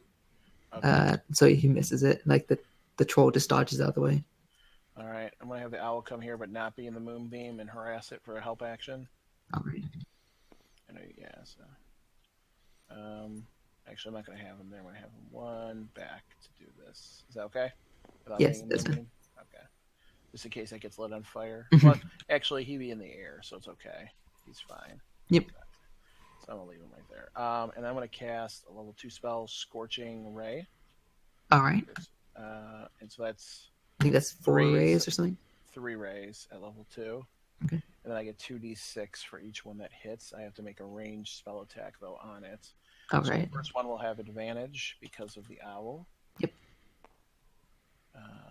Okay. So he misses it. Like the troll just dodges out of the way. All right, I'm gonna have the owl come here, but not be in the moonbeam and harass it for a help action. All right. I know, yeah. So, Actually, I'm not going to have him there. I'm going to have him one back to do this. Is that okay? Without Yes, being that's fine. moving? Okay. Just in case that gets lit on fire. Mhm. Well, actually, he'd be in the air, so it's okay. He's fine. Yep. So I'm going to leave him right there. And I'm going to cast a level 2 spell, Scorching Ray. All right. And so that's I think that's 4 rays or something. 3 rays at level 2. Okay. And then I get 2d6 for each one that hits. I have to make a ranged spell attack, though, on it. All So right. the first one will have advantage because of the owl. Yep.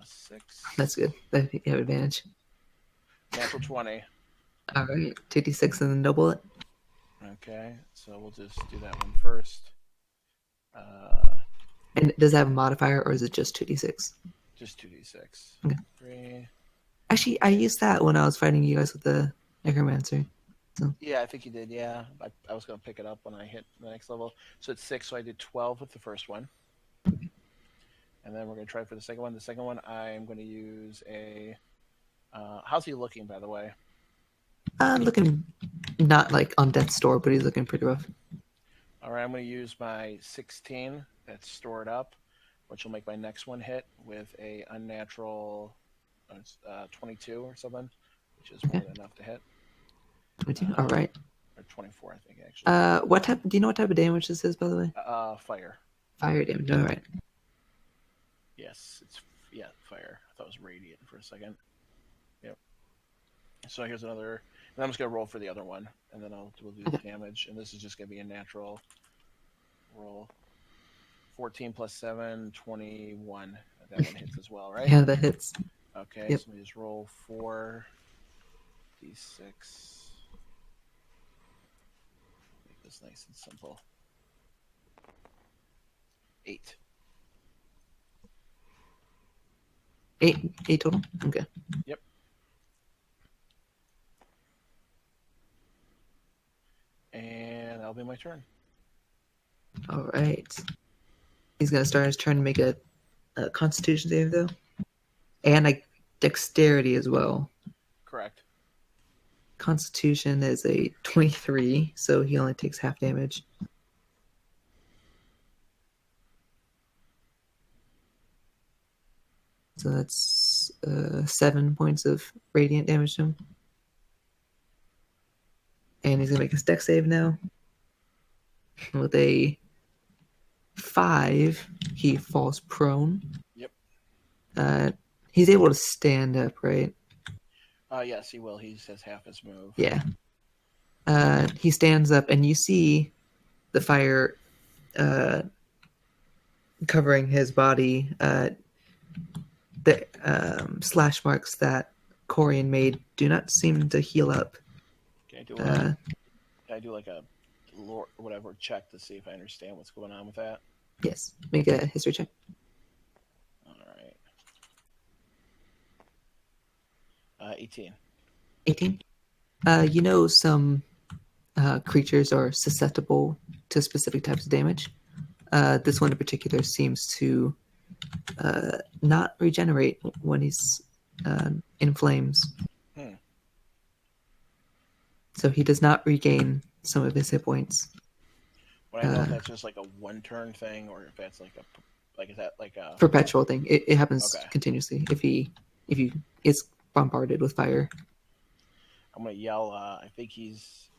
6. That's good. You have advantage. Natural 20. All right. 2d6 and then double it. Okay, so we'll just do that one first. And does it have a modifier or is it just 2d6? Just 2d6. Okay. 3. Actually, I used that when I was fighting you guys with the necromancer. Yeah, I think you did, yeah. I was going to pick it up when I hit the next level. So it's 6, so I did 12 with the first one. And then we're going to try for the second one. The second one, I'm going to use a... how's he looking, by the way? Looking not like on death's door, but he's looking pretty rough. All right, I'm going to use my 16 that's stored up, which will make my next one hit with a unnatural 22 or something, which is more than enough to hit. 22. All right. Or 24, I think, actually. What type? Do you know what type of damage this is, by the way? Fire. Fire damage. All right. Yes, fire. I thought it was radiant for a second. Yep. So here's another, and I'm just gonna roll for the other one, and then we'll do the damage. And this is just gonna be a natural roll. 14 plus 7, 21. That one hits as well, right? Yeah, that hits. Okay, Yep. so we just roll 4 d6. Make this nice and simple. 8. 8 total. Okay. Yep. And that'll be my turn. All right. He's gonna start his turn to make a Constitution save though, and a Dexterity as well. Correct. Constitution is a 23, so he only takes half damage. So that's 7 points of radiant damage to him. And he's gonna make his dex save now. With a 5, he falls prone. Yep. He's able to stand up, right? Yes, he will. He says half his move. Yeah. He stands up, and you see the fire covering his body. The slash marks that Corian made do not seem to heal up. Can I do like a lore or whatever check to see if I understand what's going on with that? Yes. Make a history check. All right. 18. 18. You know some creatures are susceptible to specific types of damage. This one in particular seems to not regenerate when he's in flames. So he does not regain some of his hit points. Would I know if that's just like a one-turn thing, or if that's is that like a perpetual thing? It happens Okay. continuously if he is bombarded with fire. I'm gonna yell. I think he's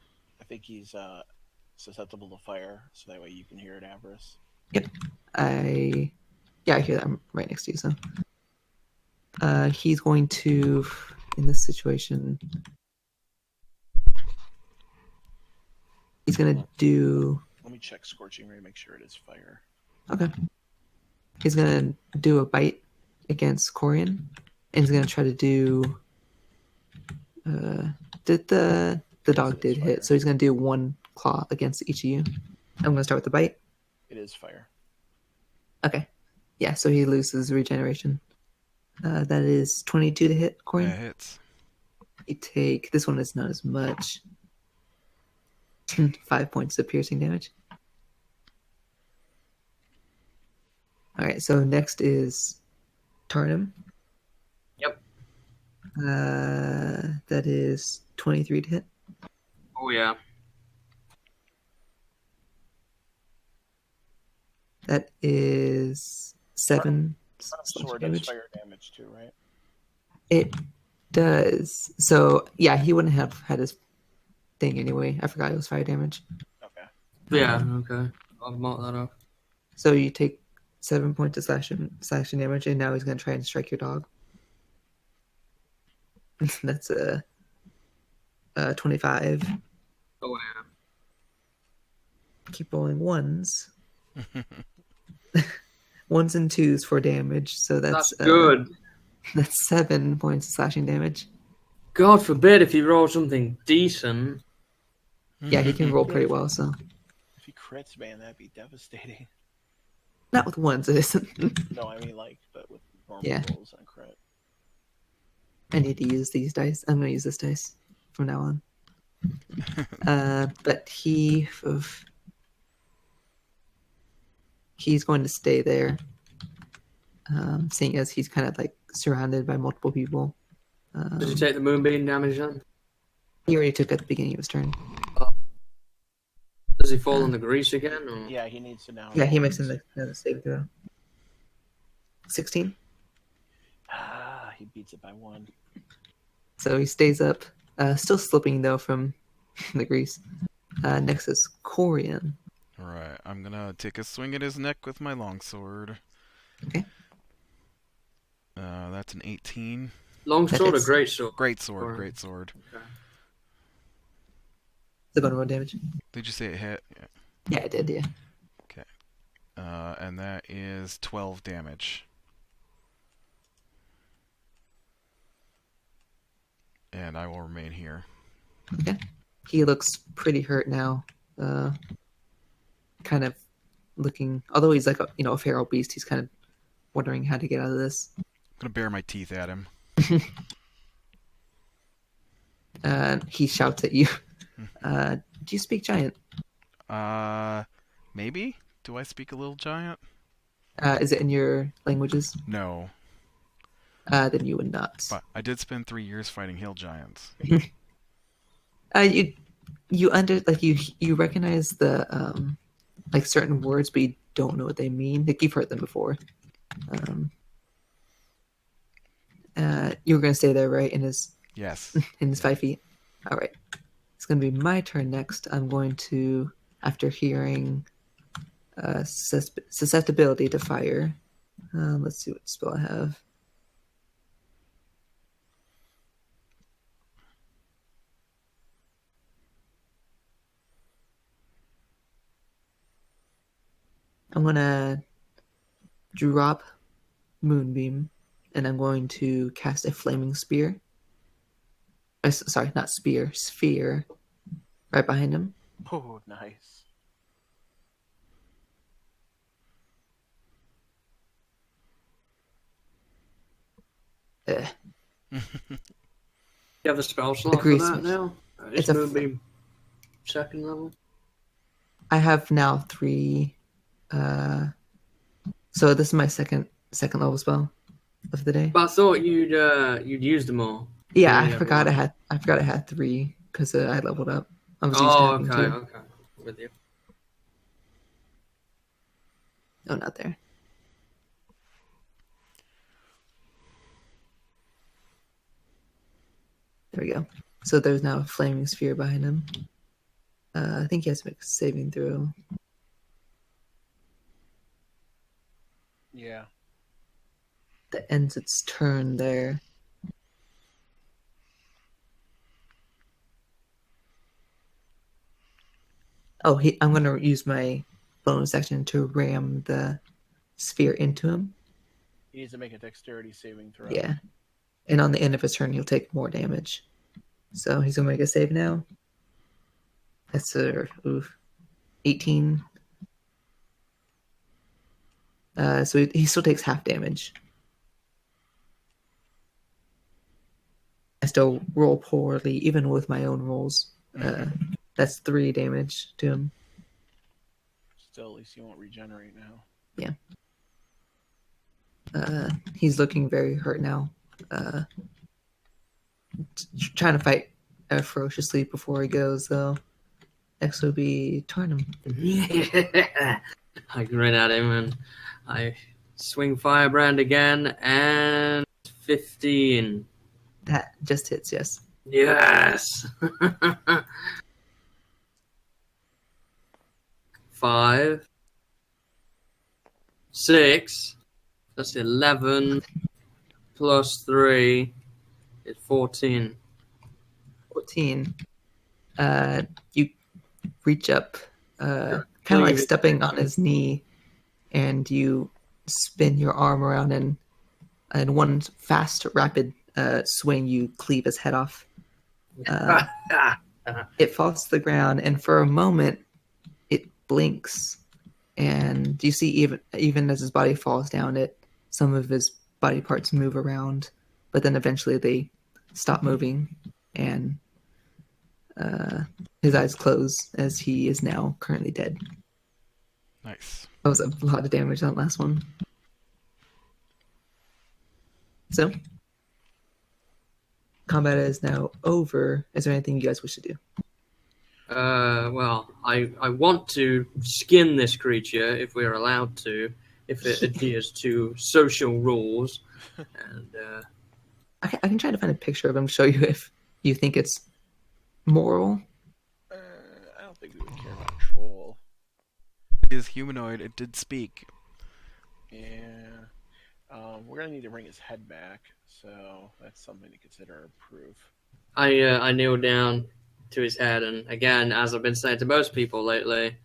susceptible to fire, so that way you can hear it, Avarice. Yep. I hear that. I'm right next to you. So he's going to, in this situation, he's gonna do. Let me check Scorching Ray, make sure it is fire. Okay. He's gonna do a bite against Corian, and he's gonna try to do. Did the dog did fire. hit, so he's gonna do one claw against each of you. I'm gonna start with the bite. It is fire. Okay. Yeah, so he loses regeneration. That is 22 to hit, Corian. Yeah, it hits. You take this one is not as much. 5 points of piercing damage. All right, so next is Taarnahm. Yep. That is 23 to hit. Oh, yeah. That is 7 slashing Sword does damage. fire damage too, right? It does. So yeah, he wouldn't have had his thing anyway. I forgot it was fire damage. Okay. Yeah, okay. I'll mark that off. So you take 7 points of slashing damage, and now he's gonna try and strike your dog. That's a 25. Oh, yeah. Keep rolling ones. Ones and twos for damage. So That's that's good. That's 7 points of slashing damage. God forbid if you roll something decent. Yeah, he can roll pretty well. So If he crits, man, that'd be devastating. not with ones, it isn't. No, I mean but with normal Yeah. rolls on crit. I need to use these dice. I'm gonna use this dice from now on. But he's going to stay there, seeing as he's kind of like surrounded by multiple people. Does he take the moonbeam damage then? He already took at the beginning of his turn. Does he fall in the grease again? Or? Yeah, he needs to now. Yeah, he roll makes his- another save throw. 16. He beats it by 1. So he stays up, still slipping though from the grease. Next is Corian. Alright, I'm gonna take a swing at his neck with my longsword. Okay. That's an 18. Longsword or hits. great sword? Great sword, Or- great sword. Okay. The bone roll damage. Did you say it hit? Yeah. Yeah, it did. Yeah. And that is 12 damage. And I will remain here. Okay. He looks pretty hurt now. Kind of looking, although he's like a feral beast, he's kind of wondering how to get out of this. I'm gonna bare my teeth at him. He shouts at you. Do you speak giant? Maybe? Do I speak a little giant? Is it in your languages? No. Then you would not. But I did spend 3 years fighting hill giants. You recognize the like certain words, but you don't know what they mean. Like you've heard them before. You were gonna stay there, right? Yes. In his 5 feet. All right. It's gonna be my turn next. I'm going to, after hearing susceptibility to fire. Let's see what spell I have. I'm gonna drop Moonbeam, and I'm going to cast a flaming spear. Sorry, not spear, sphere, right behind him. Oh, nice. Ugh. You have a spell slot for grease that mist. now? It's It's a moonbeam second level. I have now 3. So this is my second level spell of the day. But I thought you'd used them all. Yeah, I Yeah, forgot right. I forgot I had 3 because I leveled up. I was used to Oh, having okay, 2. okay. With you. Oh, not there. There we go. So there's now a flaming sphere behind him. I think he has to make a saving throw. Yeah. That ends its turn there. Oh, I'm going to use my bonus action to ram the sphere into him. He needs to make a dexterity saving throw. Yeah. And on the end of his turn, he'll take more damage. So he's going to make a save now. That's 18. So he still takes half damage. I still roll poorly, even with my own rolls. That's 3 damage to him. Still, at least he won't regenerate now. He's looking very hurt now. Trying to fight ferociously before he goes, though. Next would be Taarnahm. I grin at him and I swing Firebrand again, and 15. That just hits, yes. Yes! 5, 6, that's 11, plus 3 is 14. 14. You reach up, kind of like Cleave it. stepping on his knee, and you spin your arm around, and in one fast, rapid swing, you cleave his head off. It falls to the ground, and for a moment, it blinks, and you see even as his body falls down, some of his body parts move around, but then eventually they stop moving, and his eyes close as he is now currently dead. Nice. That was a lot of damage on that last one. So, combat is now over. Is there anything you guys wish to do? Well, I want to skin this creature if we're allowed to, if it adheres to social rules. And I can try to find a picture of him, show you if you think it's moral. I don't think we would care about troll. It is humanoid. It did speak. Yeah. We're gonna need to bring his head back, so that's something to consider proof. I kneel down to his head, and again, as I've been saying to most people lately,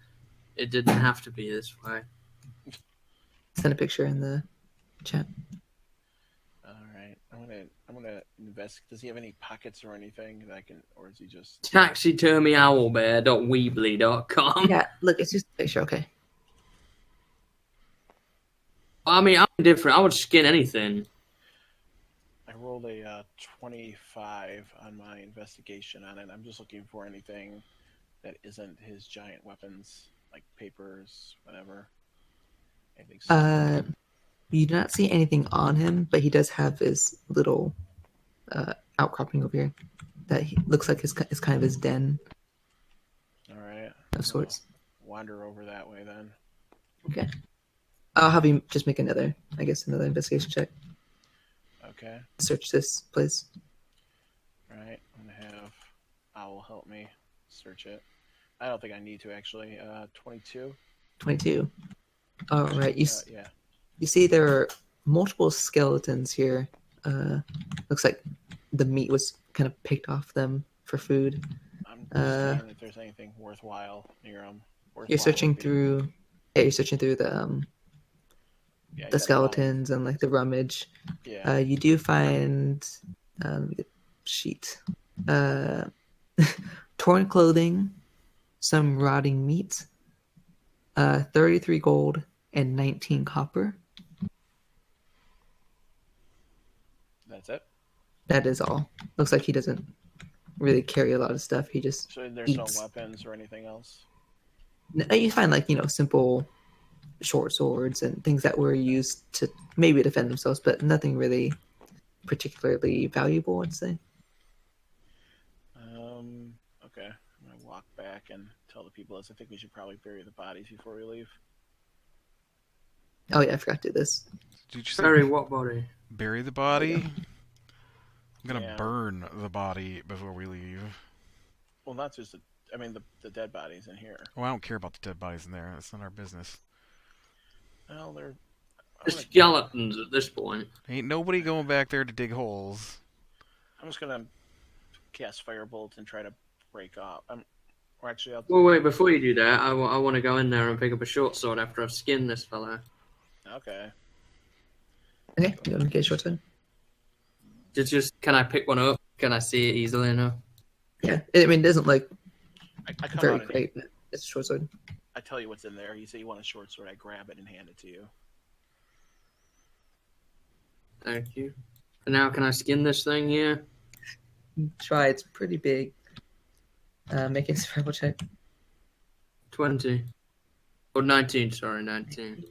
it didn't have to be this way. Send a picture in the chat. All right, I'm gonna invest. Does he have any pockets or anything that I can, or is he just taxidermyowlbear.weebly.com. Yeah, look, it's just a picture, okay. I mean, I'm different. I would skin anything. I rolled a 25 on my investigation on it. I'm just looking for anything that isn't his giant weapons, like papers, whatever. Anything You do not see anything on him, but he does have his little outcropping over here that looks like is kind of his den All right. of sorts. Wander over that way then. Okay. I'll have you just make another investigation check. Okay. Search this place. All right. I'm gonna have Owl help me search it. I don't think I need to actually. 22. 22. All right. Yeah. You see there are multiple skeletons here. Looks like the meat was kind of picked off them for food. I'm just seeing if there's anything worthwhile near them. You're searching through. Yeah, you're searching through the skeletons and like the rummage. Yeah. You do find sheet, torn clothing, some rotting meat, 33 gold and 19 copper. That's it. That is all. Looks like he doesn't really carry a lot of stuff. He just So there's eats. no weapons or anything else. You find like simple short swords and things that were used to maybe defend themselves, but nothing really particularly valuable, I'd say. Okay. I'm gonna walk back and tell the people this. I think we should probably bury the bodies before we leave. Oh yeah, I forgot to do this. Did you say Bury what body? bury the body? Yeah. I'm gonna burn the body before we leave. Well, not just the dead bodies in here. Oh, I don't care about the dead bodies in there. That's not our business. Well, they're The skeletons at this point. Ain't nobody going back there to dig holes. I'm just gonna cast firebolt and try to break off. Or actually, I'll. Well, wait, before you do that, I want to go in there and pick up a short sword after I've skinned this fella. Okay. Okay, you want to get a short sword? Can I pick one up? Can I see it easily enough? Yeah, it doesn't like I come very out and great, but it's a short sword. I tell you what's in there. You say you want a short sword. I grab it and hand it to you. Thank you. And now can I skin this thing here? Try, it's pretty big. Make a survival check. 20. Or 19, sorry, 19.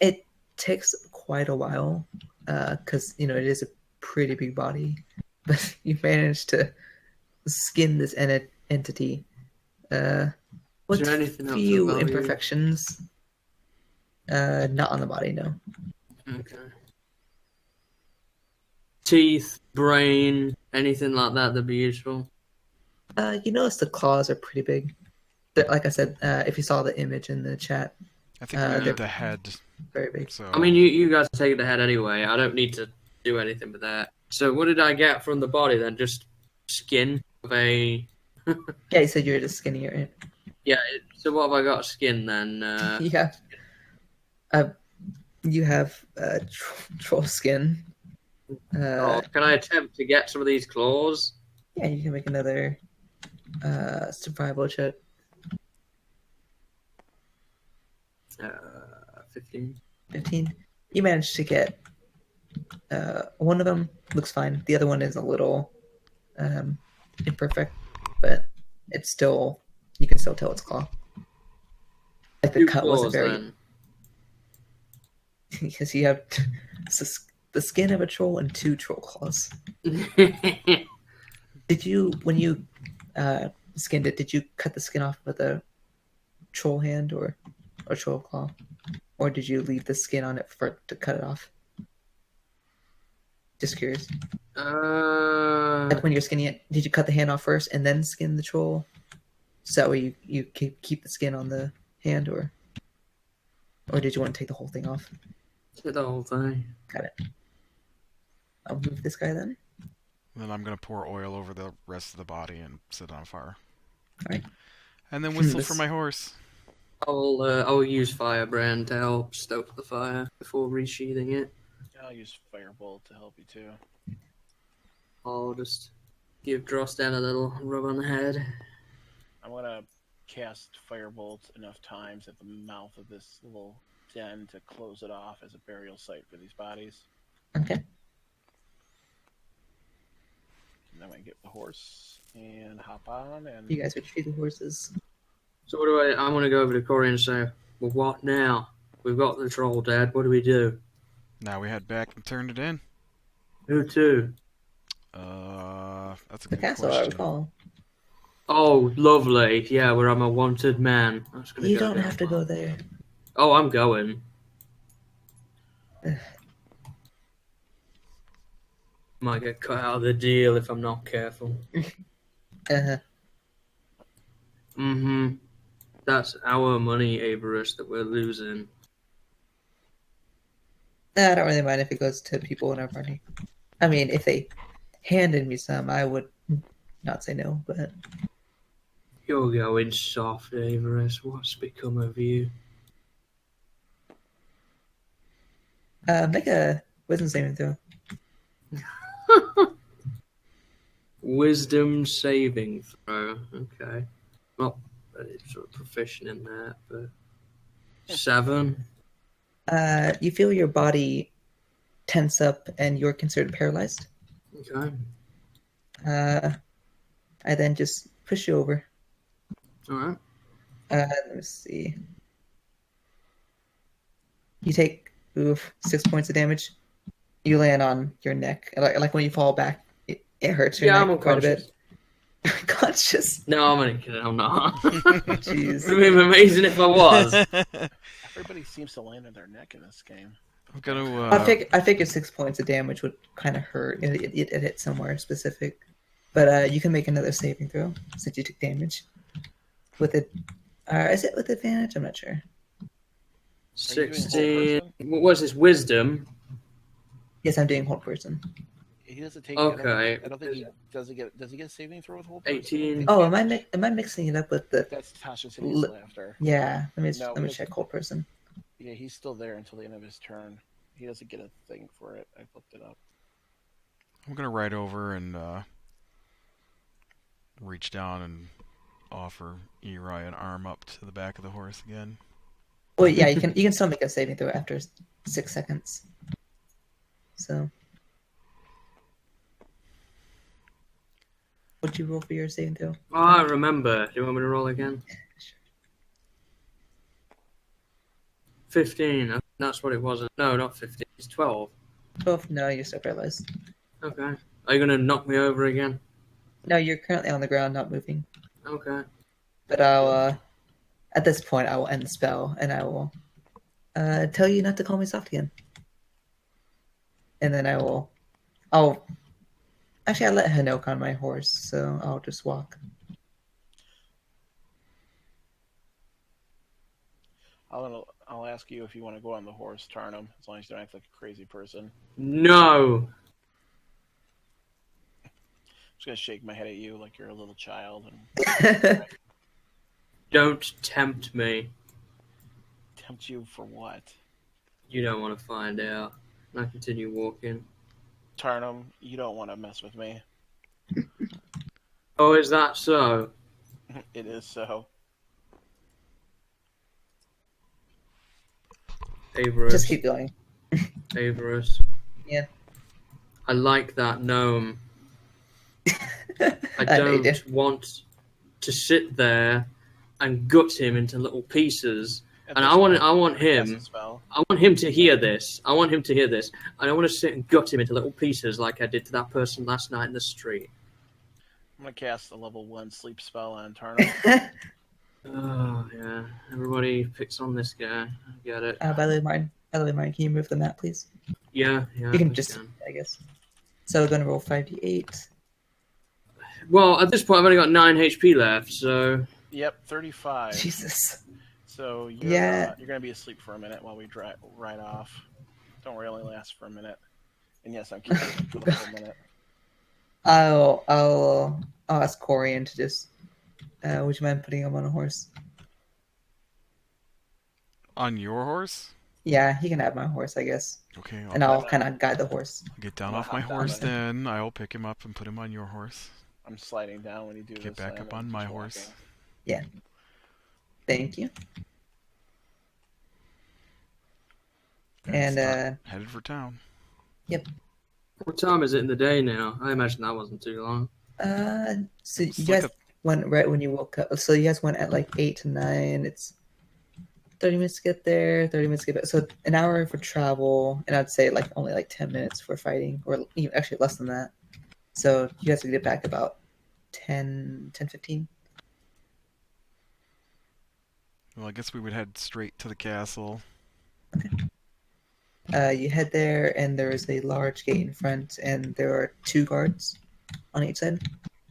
It takes quite a while, because it is a pretty big body, but you managed to skin this entity. With there anything else few of value? imperfections. Not on the body, no. Okay. Teeth, brain, anything like that that'd be useful. You notice the claws are pretty big. Like I said, if you saw the image in the chat, I think we they're need the head. very big. So I mean, you guys take it ahead anyway. I don't need to do anything with that. So what did I get from the body then? Just skin of a... Yeah, you said you were just skinnier. Right? Yeah, so what have I got? Skin then? Yeah. Uh, you have troll skin. Oh, can I attempt to get some of these claws? Yeah, you can make another survival check. 15. 15. You managed to get one of them looks fine. The other one is a little imperfect, but it's still you can still tell it's claw. Like the Two cut wasn't claws very then. because you have the skin of a troll and 2 troll claws. Did you when you skinned it? Did you cut the skin off with a troll hand or troll claw, or did you leave the skin on it to cut it off? Just curious. Like when you're skinning it, did you cut the hand off first and then skin the troll? So that way you keep the skin on the hand, or did you want to take the whole thing off? the whole thing. Got it. I'll move this guy then. then I'm gonna pour oil over the rest of the body and set it on fire. Alright. And then whistle This- for my horse. I'll use firebrand to help stoke the fire before resheathing it. I'll use firebolt to help you too. I'll just give Drossdan a little rub on the head. I'm gonna cast firebolt enough times at the mouth of this little den to close it off as a burial site for these bodies. Okay. And then I get the horse and hop on and You guys retrieve the horses. So what do I'm going to go over to Corey and say, well, what now? We've got the troll dead. What do we do? Now we head back and turn it in. Who to? That's a The good castle, I question. recall. Oh, lovely. Yeah, where I'm a wanted man. I was gonna You go don't down. have to go there. Oh, I'm going. Might get cut out of the deal if I'm not careful. Uh-huh. Mm-hmm. That's our money, Averus, that we're losing. I don't really mind if it goes to people in our party. I mean, if they handed me some, I would not say no, but You're going soft, Averus. What's become of you? make a wisdom saving throw. Wisdom saving throw. Okay. Not very sort of proficient in that, but 7. You feel your body tense up and you're considered paralyzed. Okay. I then just push you over. All right. Let me see. You take 6 points of damage. You land on your neck. Like when you fall back, it hurts your Yeah, neck I'm quite a unconscious. bit. Conscious. No, I'm only kidding. I'm not. Jeez. It would be amazing if I was. everybody seems to land on their neck in this game. I'm gonna. I figured 6 points of damage would kind of hurt. It hit somewhere specific. But you can make another saving throw since you took damage. With it, is it with advantage? I'm not sure. 16. What was this? Wisdom? Yes, I'm doing hold person. He doesn't take. Okay. I don't think he does. He get. Does he get a saving throw with hold? 18. Oh, am I mixing it up with the? That's Tasha's his laughter. Yeah, let me because- check hold person. Yeah, he's still there until the end of his turn. He doesn't get a thing for it. I looked it up. I'm gonna ride over and reach down and offer Eri an arm up to the back of the horse again. Well, yeah, you can still make a saving throw after 6 seconds. So, what'd you roll for your saving throw? Oh, I remember. Do you want me to roll again? 15. That's what it was. No, not 15. It's 12. 12. No, you're still paralyzed. Okay. Are you going to knock me over again? No, you're currently on the ground, not moving. Okay. But I'll at this point I will end the spell and I will Tell you not to call me soft again. And then I'll actually, I'll let Hanoka on my horse, so I'll just walk. I'll ask you if you want to go on the horse, Taarnahm, as long as you don't act like a crazy person. No. I'm just gonna shake my head at you like you're a little child and Don't tempt me. tempt you for what? You don't want to find out. I continue walking. Taarnahm, you don't want to mess with me. Oh, is that so? It is so. Avarice. Just keep going. Avarice. Yeah. I like that gnome. I know you do. don't want to sit there and gut him into little pieces. At And this I want point, him. cast a spell. I want him to hear this. I want him to hear this. I don't want to sit and gut him into little pieces like I did to that person last night in the street. I'm gonna cast a level 1 sleep spell on Taarnahm. Oh yeah, everybody picks on this guy. I get it. By the way, Martin, can you move the map, please? Yeah, You can just, I guess. So we're gonna roll 5d8. Well, at this point, I've only got 9 HP left, so Yep, 35. Jesus. So Yeah. you're gonna be asleep for a minute while we ride off. Don't worry, it only lasts for a minute. And yes, I'm keeping it for the full minute. I'll ask Corian to just. Would you mind putting him on a horse? On your horse? Yeah, he can have my horse, I guess. Okay, And I'll kind of guide the horse. get down I'm off my gonna hop horse down then. I'll pick him up and put him on your horse. I'm sliding down when you do Get this. back and up I'm on just my walking. horse. Yeah. Thank you. And headed for town. Yep. what time is it in the day now? I imagine that wasn't too long. So It's you like guys went right when you woke up. So you guys went at like 8 to 9. It's 30 minutes to get there, 30 minutes to get back. So an hour for travel, and I'd say like only like 10 minutes for fighting, or even actually less than that. So you guys would get back about 10:15. Well, I guess we would head straight to the castle. You head there, and there is a large gate in front, and there are 2 guards on each side,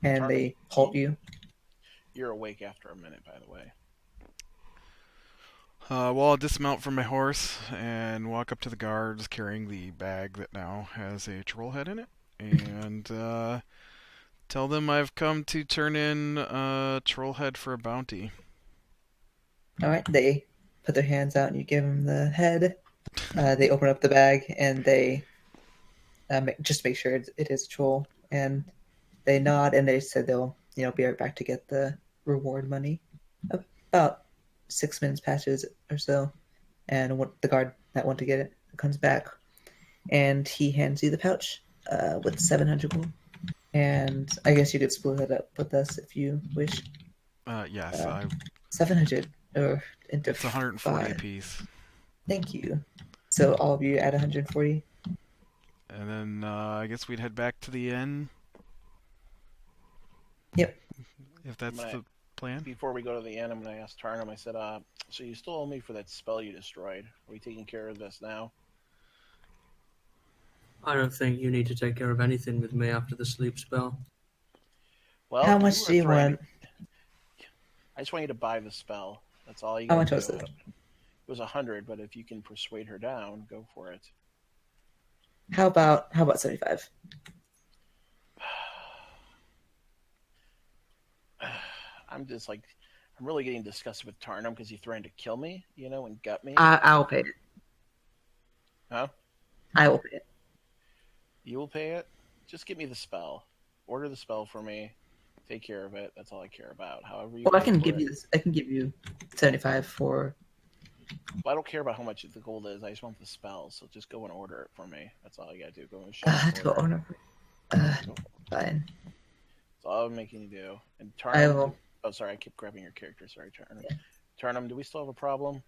and they halt you. You're awake after a minute, by the way. Well, I'll dismount from my horse and walk up to the guards carrying the bag that now has a troll head in it, and tell them I've come to turn in a troll head for a bounty. All right, they put their hands out, and you give them the head. They open up the bag, and they just make sure it is a troll, and they nod, and they said they'll be right back to get the reward money. About 6 minutes passes or so, and the guard that went to get it comes back, and he hands you the pouch with 700 gold. And I guess you could split it up with us if you wish. Yes, 700 or into it's 140 5. apiece. Thank you. So all of you add 140. And then I guess we'd head back to the inn. Yep. If that's the plan. Before we go to the inn, I'm going to ask Taarnahm. I said, so you still owe me for that spell you destroyed. Are we taking care of this now? I don't think you need to take care of anything with me after the sleep spell. Well, How much do you want? I just want you to buy the spell. That's all you How got much to was do. it? It was 100, but if you can persuade her down, go for it. How about 75? I'm really getting disgusted with Taarnahm because he threatened to kill me, and gut me. I'll pay it. Huh? I will pay it. You will pay it? Just give me the spell. Order the spell for me. Take care of it. That's all I care about. However you. Well, I can pay for give it. you this. I can give you 75 for. Well, I don't care about how much the gold is. I just want the spell. So just go and order it for me. That's all you gotta do. Go and I have to go order. Fine. That's all I'm making you do. And I Taarnahm. will. Oh, sorry. I keep grabbing your character. Sorry, Taarnahm. Yeah. Taarnahm, do we still have a problem?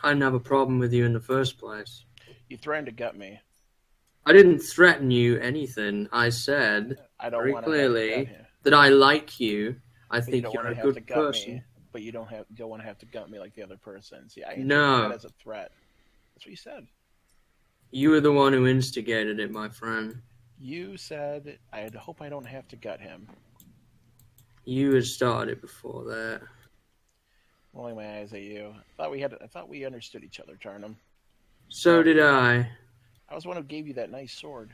I didn't have a problem with you in the first place. You threatened to gut me. I didn't threaten you anything. I said I don't very want clearly that I like you. I but think you you're a have to good gut person. me. but you don't want to have to gut me like the other person. See, I interpret No. that as a threat. That's what you said. You were the one who instigated it, my friend. You said, I hope I don't have to gut him. You had started it before that. Rolling my eyes at you. I thought we understood each other, Taarnahm. So did I. I was the one who gave you that nice sword.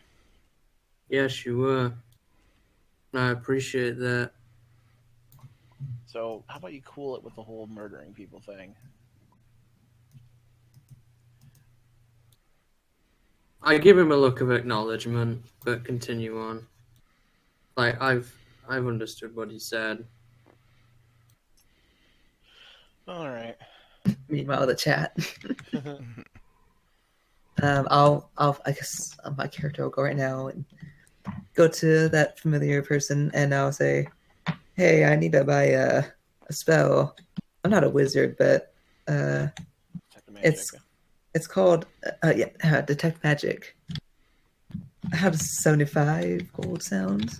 Yes, you were. I appreciate that. So how about you cool it with the whole murdering people thing? I give him a look of acknowledgement, but continue on. Like I've understood what he said. All right. Meanwhile, the chat. I guess my character will go right now and go to that familiar person, and I'll say, "Hey, I need to buy a spell. I'm not a wizard, but it's called Detect Magic. How does 75 gold sound?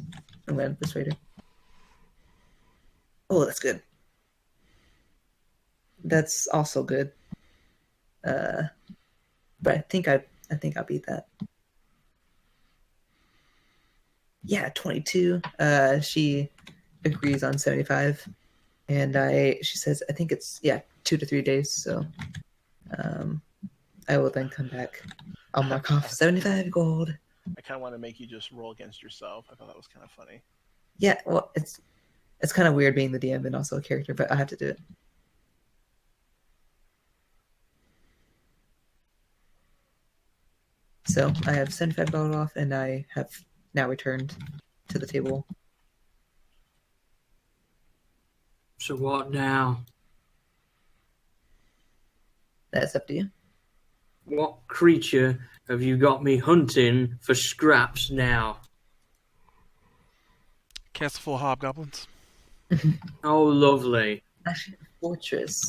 I'm going persuader. Oh, that's good. That's also good. But I think I'll beat that. Yeah, 22. She agrees on 75, and she says I think it's 2 to 3 days. So, I will then come back. I'll mark off 75 gold. I kind of want to make you just roll against yourself. I thought that was kind of funny. Yeah, well, it's kind of weird being the DM and also a character, but I have to do it. So I have 75 gold off, and I have now returned to the table. So what now? That's up to you. What creature have you got me hunting for scraps now? Castle full of hobgoblins. Oh, lovely. Actually, fortress.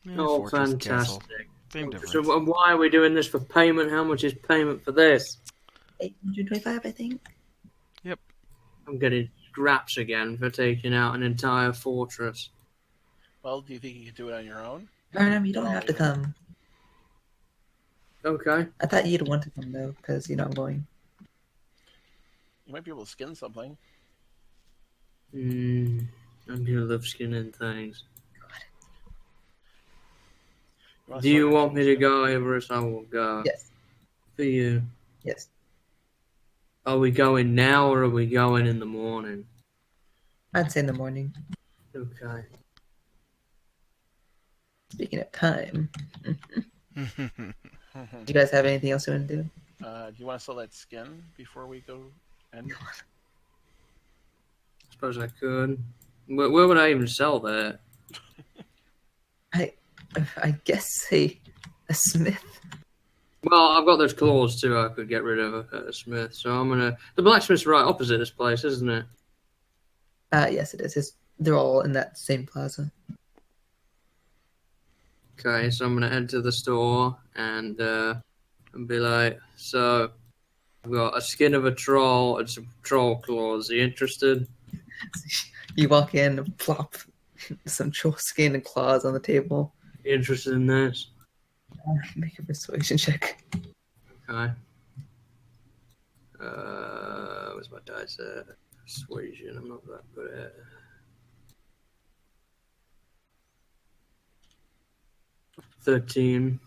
Yeah, Oh, fortress, castle. fantastic. Same difference. So why are we doing this for payment? How much is payment for this? 825, I think. Yep. I'm getting scraps again for taking out an entire fortress. Well, do you think you could do it on your own? Taarnahm, you don't have to come. Okay. I thought you'd want to come, though, because, I'm going. You might be able to skin something. I'm gonna love skinning things. Do you want me to go, Everest? I will go. Yes. For you. Yes. Are we going now or are we going in the morning? I'd say in the morning. Okay. Speaking of time, Do do you guys have anything else you want to do? you want to sell that skin before we go end? I suppose I could. Where would I even sell that? I guess a smith. Well, I've got those claws too. I could get rid of at a smith. So I'm gonna. The blacksmith's right opposite this place, isn't it? Yes, it is. They're all in that same plaza. Okay, so I'm gonna enter the store and be like, so I've got a skin of a troll and some troll claws. Are you interested? You walk in and plop some troll skin and claws on the table. You interested in this? Make a persuasion check. Okay. Where's my dice at? Persuasion. I'm not that good at. 13.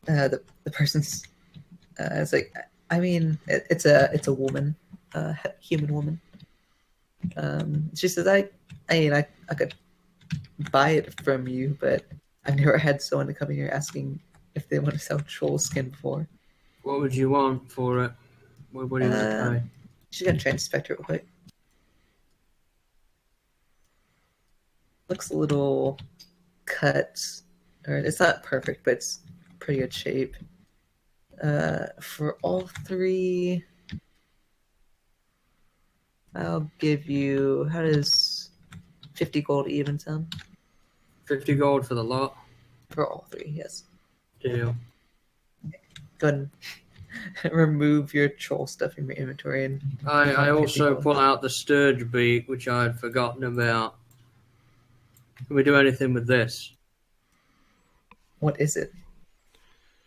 The person's it's like, I mean, it's a woman, human woman. She says, I could buy it from you, but I've never had someone to come in here asking if they want to sell troll skin before. What would you want for it? What do you want to pay? She's gonna try and inspect it real quick. Looks a little cut, or it's not perfect, but it's pretty good shape. For all three, I'll give you. How does 50 gold even sound? 50 gold for the lot. For all three, yes. Deal. Go ahead and remove your troll stuff from your inventory. And I 50 also gold. pull out the sturge beak, which I had forgotten about. Can we do anything with this? What is it?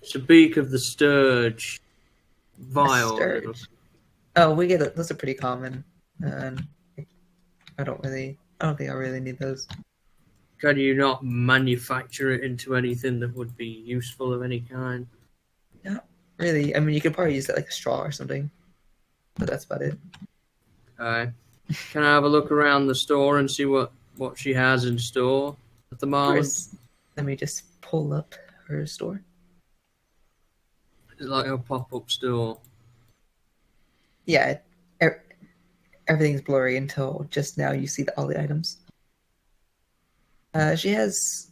It's a beak of the sturge. A Vial. sturge. Oh, we get it. Those are pretty common. I don't think I really need those. Can you not manufacture it into anything that would be useful of any kind? Not really. I mean, you could probably use it like a straw or something, but that's about it. Okay. Can I have a look around the store and see what she has in store at the Of moment? course. Let me just pull up her store. It's like a pop-up store. Yeah, everything's blurry until just now you see all the items. She has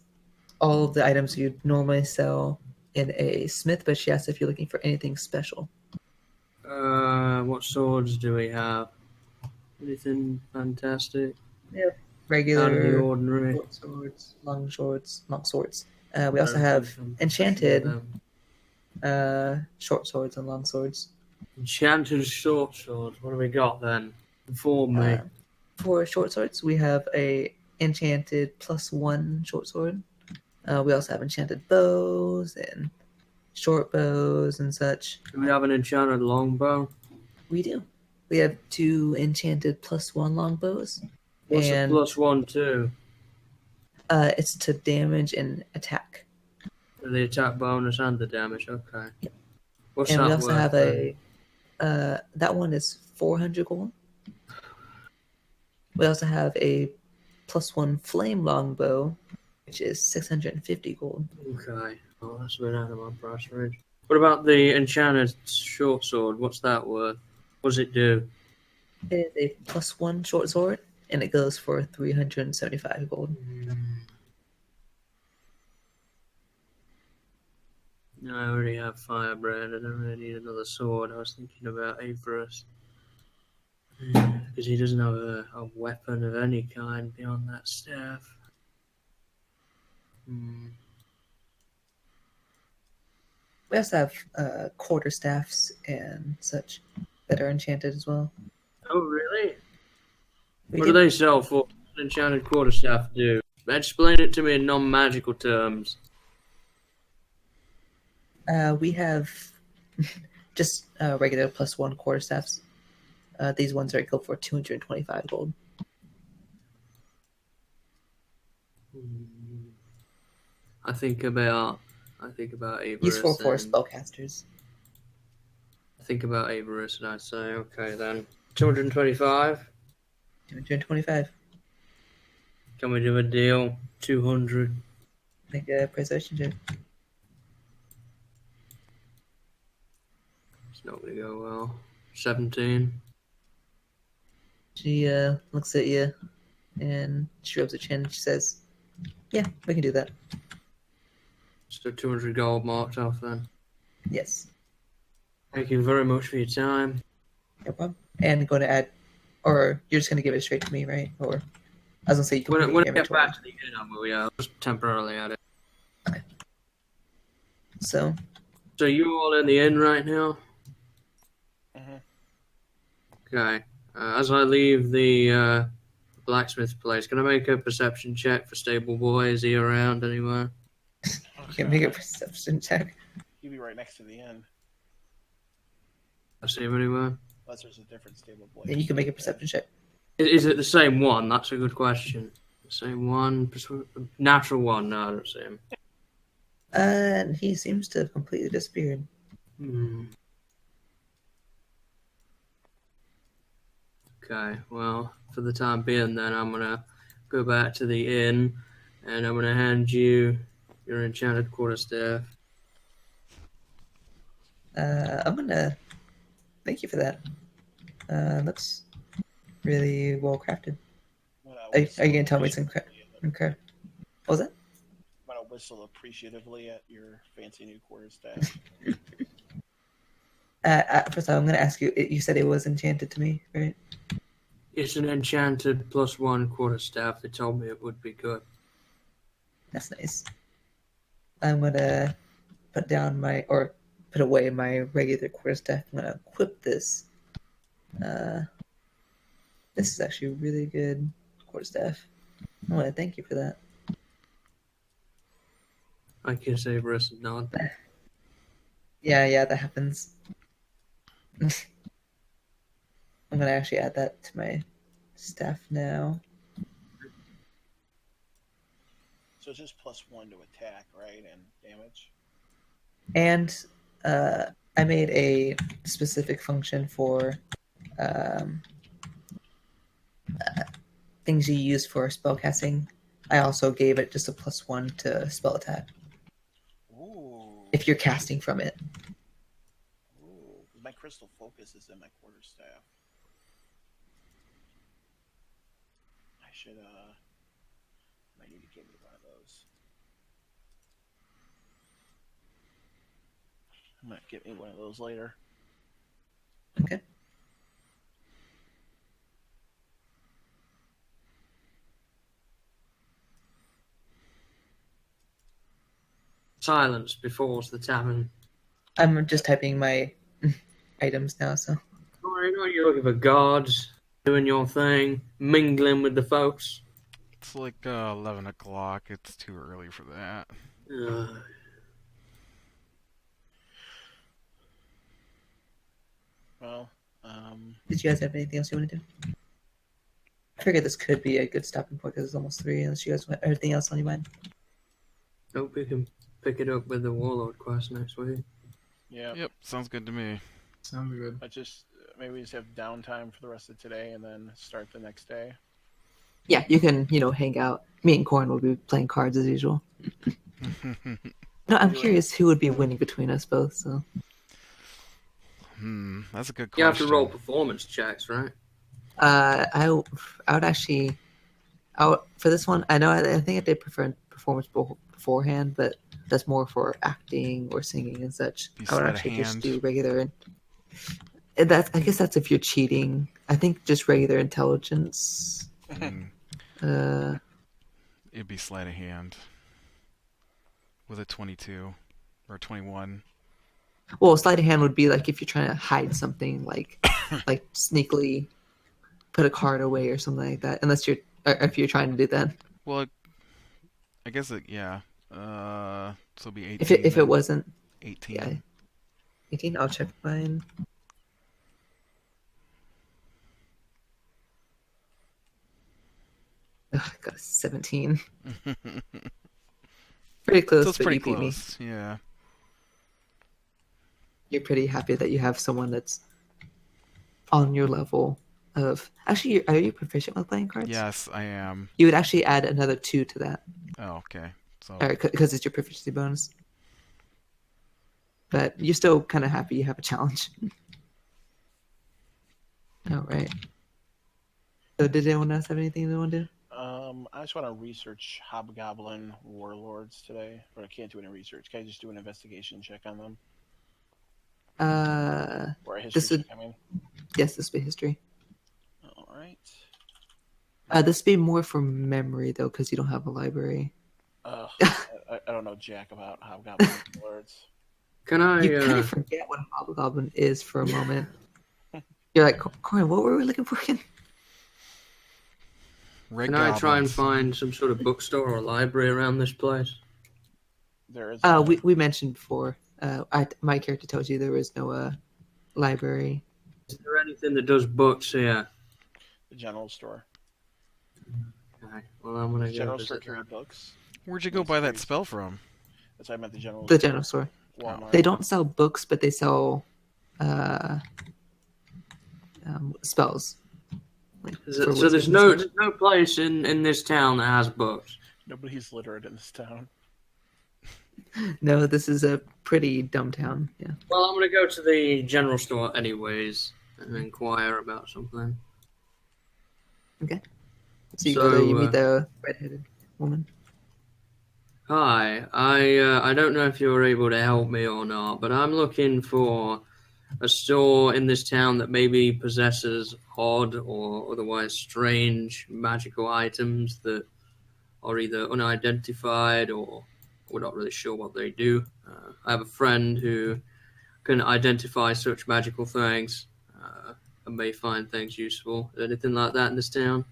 all of the items you'd normally sell in a smith, but she asked if you're looking for anything special. What swords do we have? Anything fantastic? Out of the Regular ordinary. short swords, long swords. We also have enchanted short swords and long swords. Enchanted short swords. What have we got then? Inform me. For short swords, we have a enchanted +1 short sword. We also have enchanted bows and short bows and such. Do we have an enchanted longbow? We do. We have 2 enchanted +1 longbows. What's And the +1 to? it's to damage and attack. The attack bonus and the damage. Okay. Yep. What's And that we also worth, have then? that one is 400 gold. We also have a +1 flame longbow, which is 650 gold. Okay. Oh, that's a bit out of my price range. What about the enchanted short sword? What's that worth? What does it do? It is a +1 short sword, and it goes for 375 gold. No, I already have Firebrand. I don't really need another sword. I was thinking about Averus. Because he doesn't have a weapon of any kind beyond that staff. We also have quarter staffs and such that are enchanted as well. Oh, really? We What do they sell for? What does enchanted quarterstaff do? Explain it to me in non-magical terms. We have just regular +1 quarter staffs. These ones are go for 225 gold. I think about Averus. Used for and spellcasters. I think about Averus, and I'd say, okay then, 225. 225. Can we do a deal? 200. Make a perception check. It's not going to go well. 17. She looks at you and she rubs her chin. She says, "Yeah, we can do that." So 200 gold marked off then. Yes. Thank you very much for your time. No problem. And going to add, or you're just going to give it straight to me, right? Or I was going to say you can put it in When your I get inventory. back to the inn, I will, yeah. I'll just temporarily add it. So, So you all in the inn right now? Mhm. Okay. As I leave the blacksmith place, can I make a perception check for stable boy? Is he around anywhere? you can make a perception check. He'd be right next to the inn. I see him anywhere? Unless there's a different stable boy. Yeah, you can make a perception check. Is it the same one? That's a good question. The same one? Natural one? No, I don't see him. And he seems to have completely disappeared. Okay, well, for the time being, then I'm gonna go back to the inn, and I'm gonna hand you your enchanted quarterstaff. I'm gonna thank you for that. Looks really well crafted. Are you gonna tell me it's incredible? What was that? I'm gonna whistle appreciatively at your fancy new quarterstaff. First of all, I'm gonna ask you. You said it was enchanted to me, right? It's an enchanted +1 quarterstaff. They told me it would be good. That's nice. I'm gonna put away my regular quarterstaff. I'm gonna equip this. This is actually a really good quarterstaff. I want to thank you for that. I kiss Averus and nod. Yeah, that happens. I'm gonna actually add that to my staff now. So it's just +1 to attack, right, and damage. And I made a specific function for um, things you use for spellcasting. I also gave it just a +1 to spell attack Ooh. if you're casting from it. Ooh. My crystal focus is in my quarterstaff. I should might need to give me one of those. I might get me one of those later. Okay. Silence befalls the tavern. I'm just typing my items now, so. Sorry, not you looking for guards, doing your thing, mingling with the folks. It's like 11 o'clock. It's too early for that. Well, Did you guys have anything else you want to do? I figured this could be a good stopping point because it's almost 3, unless you guys want anything else on your mind. Hope we can pick it up with the Warlord quest next week. yeah. Yep, sounds good to me. Sounds good. I just maybe we just have downtime for the rest of today and then start the next day. Yeah, you can, hang out. Me and Corn will be playing cards as usual. No, I'm curious who would be winning between us both, so. That's a good question. You have to roll performance checks, right? I would actually, for this one, I think I did prefer performance beforehand, but that's more for acting or singing and such. Be I would sleight of actually just hand. do regular. I guess that's if you're cheating. I think just regular intelligence. It'd be sleight of hand with a 22 or 21. Well, sleight of hand would be like if you're trying to hide something, like sneakily put a card away or something like that. Unless if you're trying to do that. Well, I guess yeah. So it'd be 18. If it wasn't 18. Yeah, 18. I'll check mine. Ugh, I got a 17. Pretty close, So it's but pretty you beat me. close. Yeah. You're pretty happy that you have someone that's on your level of. Actually, are you proficient with playing cards? Yes, I am. You would actually add another 2 to that. Oh, okay. So. Because it's your proficiency bonus. But you're still kind of happy you have a challenge. All right. So did anyone else have anything they want to do? I just want to research Hobgoblin warlords today, but I can't do any research. Can I just do an investigation check on them? Or a history check, I mean. Yes, this would be history. All right. This would be more for memory, though, because you don't have a library. I don't know jack about Hobgoblin warlords. Can I? You kind of forget what a hobgoblin is for a moment. You're like, Corin, what were we looking for again? Red Can I try and goblins. find some sort of bookstore or library around this place? There is. We mentioned before. My character tells you there is no library. Is there anything that does books here? The general store. Okay. Well, I'm gonna The go general store visit carry that. books. Where'd you go buy that spell from? That's why I meant the general. The general store. Walmart. They don't sell books, but they sell spells. So there's no place in this town that has books. Nobody's literate in this town. No, this is a pretty dumb town. Yeah. Well, I'm gonna go to the general store anyways and inquire about something. Okay. So you go there, you So, meet the redheaded woman. Hi, I don't know if you're able to help me or not, but I'm looking for a store in this town that maybe possesses odd or otherwise strange magical items that are either unidentified or we're not really sure what they do. I have a friend who can identify such magical things and may find things useful. Anything like that in this town?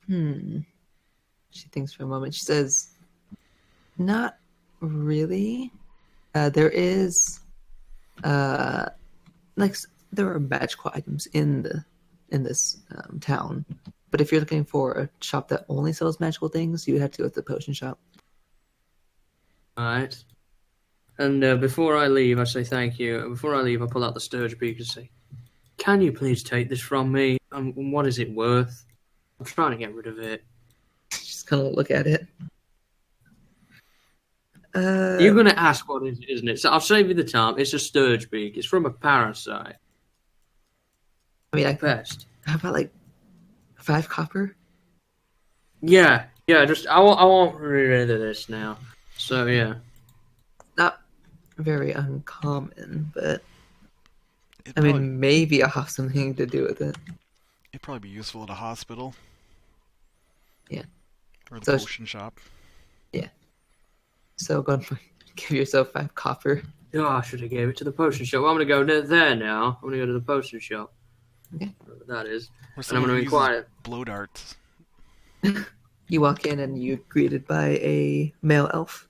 She thinks for a moment. She says, Not really. There is, like, there are magical items in this town, but if you're looking for a shop that only sells magical things, you would have to go to the potion shop. Alright. And before I leave, I say thank you. Before I leave, I pull out the Sturge Beak and say, "Can you please take this from me? What is it worth? I'm trying to get rid of it." Just kind of look at it. You're going to ask what is it, isn't it? So I'll save you the time. It's a Sturge Beak. It's from a parasite. I mean, Pest. how about like 5 copper? Yeah. Just I won't rid of this now. So yeah. Not very uncommon, but It'd I probably, mean, maybe I'll have something to do with it. it'd probably be useful at a hospital. Yeah. Or the So potion shop. So go and give yourself 5 copper. Oh, I should have gave it to the potion shop. Well, I'm going to go there now. I'm going to go to the potion shop. Okay. Whatever that is. Or And I'm someone going who to uses inquire. blow darts. You walk in and you're greeted by a male elf.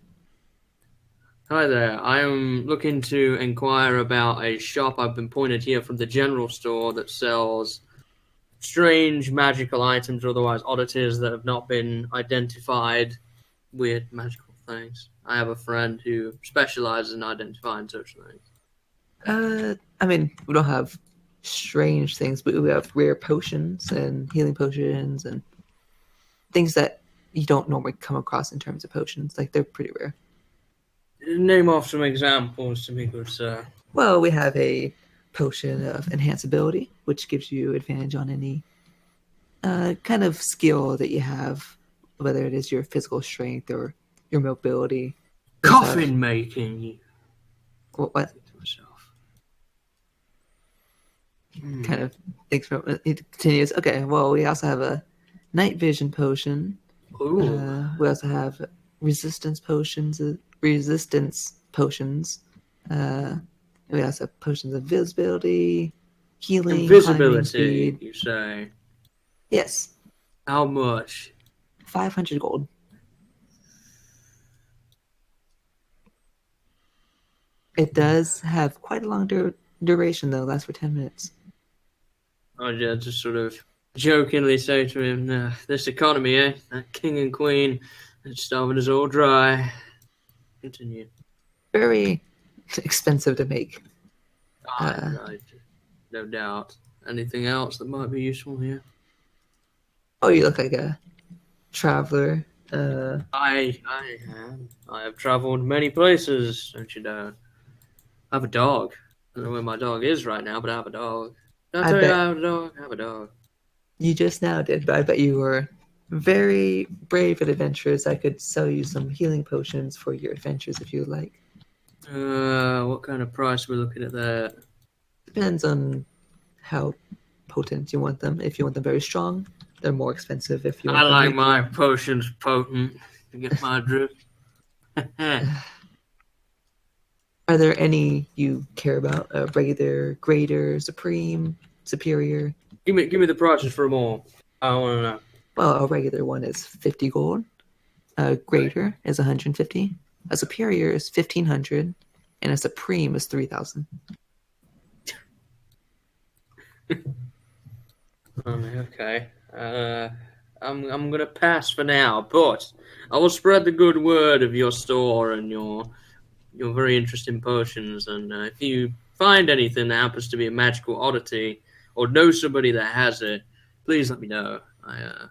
Hi there. I am looking to inquire about a shop I've been pointed here from the general store that sells strange magical items or otherwise oddities that have not been identified. Weird magical things. I have a friend who specializes in identifying such things. I mean, we don't have strange things, but we have rare potions and healing potions and things that you don't normally come across in terms of potions. Like, they're pretty rare. Name off some examples to me, good sir. Well, we have a potion of enhanceability, which gives you advantage on any kind of skill that you have, whether it is your physical strength or your mobility. Coffin making. What? To myself. Kind of thinks from it continues. Okay, well, we also have a night vision potion. Ooh. We also have resistance potions. We also have potions of visibility, healing, climbing Invisibility, speed. you say? Yes, How much? 500 gold. It does have quite a long duration, though. Lasts for 10 minutes. I just sort of jokingly say to him, "This economy, eh? That king and queen, it's starving us all dry." Continue. Very expensive to make. Right. No doubt. Anything else that might be useful here? Oh, you look like a traveler. I am. I have travelled many places, don't you know? I have a dog. I don't know where my dog is right now, but I have a dog. Did I I tell you bet- I have a dog? I have a dog. You just now did, but I bet you were very brave and adventurous. I could sell you some healing potions for your adventures if you would like. What kind of price are we looking at there? Depends on how potent you want them. If you want them very strong, they're more expensive. If you I want them like my potions potent. To get my drift. Are there any you care about? Regular, greater, supreme, superior? Give me the prices for them all. I want to know. Well, a regular one is 50 gold. A greater is 150. A superior is 1,500. And a supreme is 3,000. Okay. I'm gonna pass for now, but I will spread the good word of your store and your very interesting potions. And if you find anything that happens to be a magical oddity or know somebody that has it, please let me know. I'm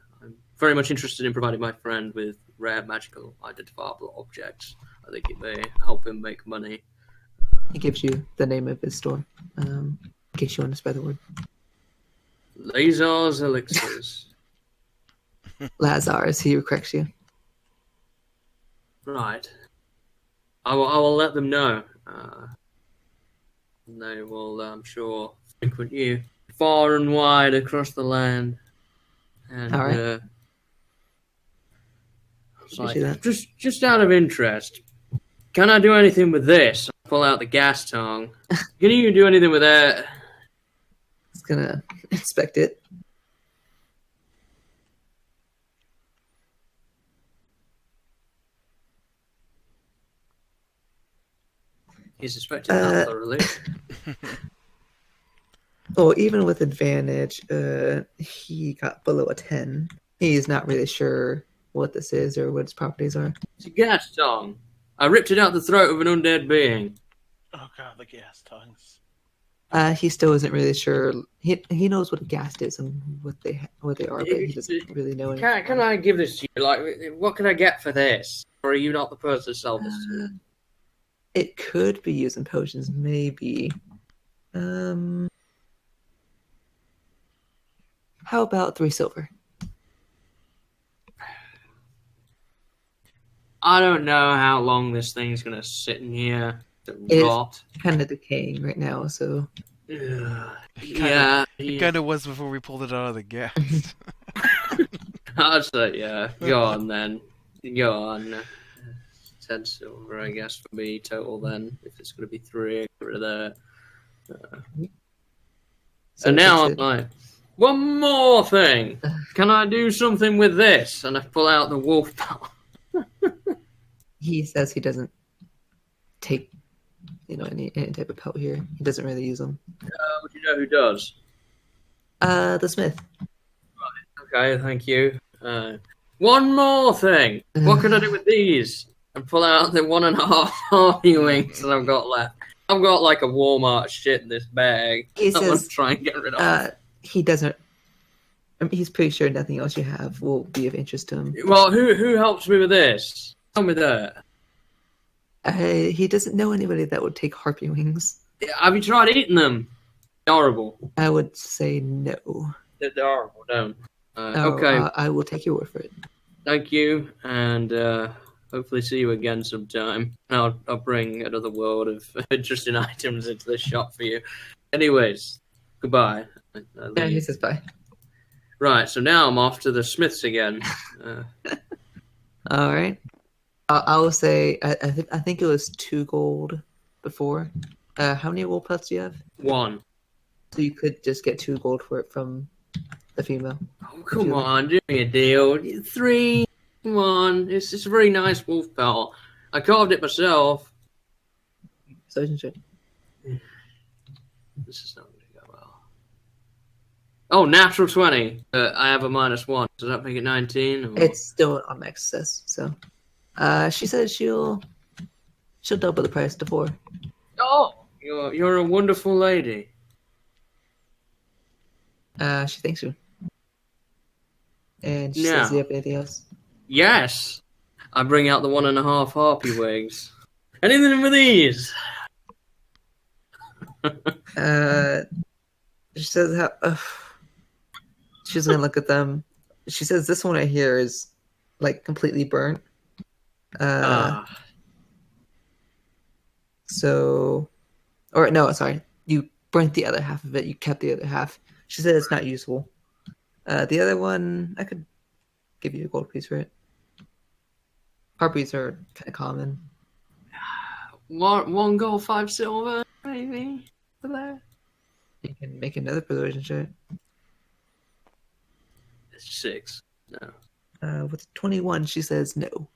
very much interested in providing my friend with rare magical identifiable objects. I think it may help him make money. He gives you the name of his store. In case you want to spread the word. Lazar's elixirs. Lazarus, he corrects you. Right. I will let them know. They will, I'm sure, frequent you far and wide across the land. And All right. it's Appreciate like, that. just out of interest, can I do anything with this? I pull out the gas tongue. Can you do anything with that? It's gonna inspect it. He's expecting that thoroughly. Well, even with advantage, he got below a 10. He's not really sure what this is or what its properties are. It's a gas tongue. I ripped it out the throat of an undead being. Oh god, the gas tongues. He still isn't really sure. He knows what a ghast is and what they are, but he doesn't really know anything. Can I give this to you? Like, what can I get for this? Or are you not the person to sell this to? It could be used in potions, maybe. How about 3 silver? I don't know how long this thing's gonna sit in here to It rot. is kind of decaying right now, so Yeah, It kind of was before we pulled it out of the gas. I'd say yeah. Go on then. Go on. 10 silver, I guess, for me total then. If it's gonna be 3, get rid of that. so And now I'm it's like, one more thing. Can I do something with this? And I pull out the wolf pelt. he says he doesn't take any type of pelt here. He doesn't really use them. Would you know who does? The smith. Okay, thank you. One more thing. What can I do with these? And pull out the 1.5 Harvey wings that I've got left. I've got like a Walmart shit in this bag. He I want says to try and get rid of. He doesn't. I mean, he's pretty sure nothing else you have will be of interest to him. Well, who helps me with this? Tell me that. He doesn't know anybody that would take harpy wings. Have you tried eating them? They're horrible. I would say no. They're horrible, don't. Okay. I will take your word for it. Thank you, and hopefully see you again sometime. I'll bring another world of interesting items into the shop for you. Anyways, goodbye. Yeah, he says bye. Right, so now I'm off to the Smiths again. All right. I will say I think it was 2 gold before. How many wool pelts do you have? 1. So you could just get 2 gold for it from the female. Oh, come on, do me a deal. 3. Come on, it's a very nice wolf pelt. I carved it myself. So isn't it? This is not going to go well. Oh, natural 20. I have a -1. Does that make it 19? Or... It's still on max success. So, she says she'll double the price to 4. Oh, you're a wonderful lady. She thanks you. And she Yeah. says, "Do you have anything else?" Yes. I bring out the 1.5 harpy wigs. Anything with these? She says, she's gonna look at them. She says, "This one right here is like completely burnt." So, or no, sorry, you burnt the other half of it. You kept the other half. She said it's not useful. The other one, I could give you a gold piece for it. Harpies are kind of common. 1 gold, 5 silver, maybe. For that. You can make another persuasion check. It's 6. No. With 21, she says no.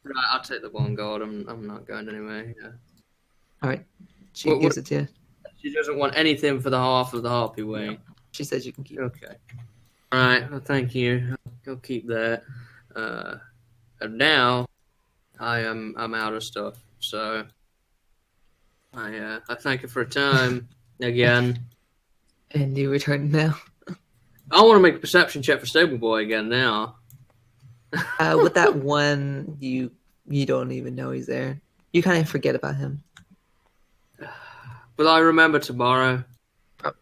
Right, I'll take the 1 gold. I'm not going anywhere. Yeah. All right, she gives it to you. She doesn't want anything for the half of the harpy wing. She says you can keep it. Okay. All right. Well, thank you. I'll keep that. And now I'm out of stuff. So I thank you for your time again. And you return now. I want to make a perception check for Stable Boy again now. With that one, you don't even know he's there. You kind of forget about him. Will I remember tomorrow? Probably.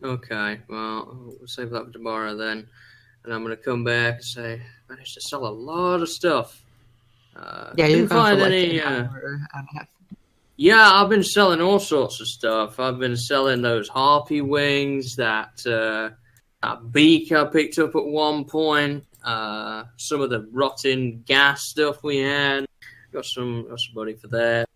Okay, well, we'll save that for tomorrow then. And I'm going to come back and say, I managed to sell a lot of stuff. Yeah, you're didn't find for like any. an hour and a half. Yeah, I've been selling all sorts of stuff. I've been selling those harpy wings, that beak I picked up at one point, some of the rotten gas stuff we had. Got some money for that.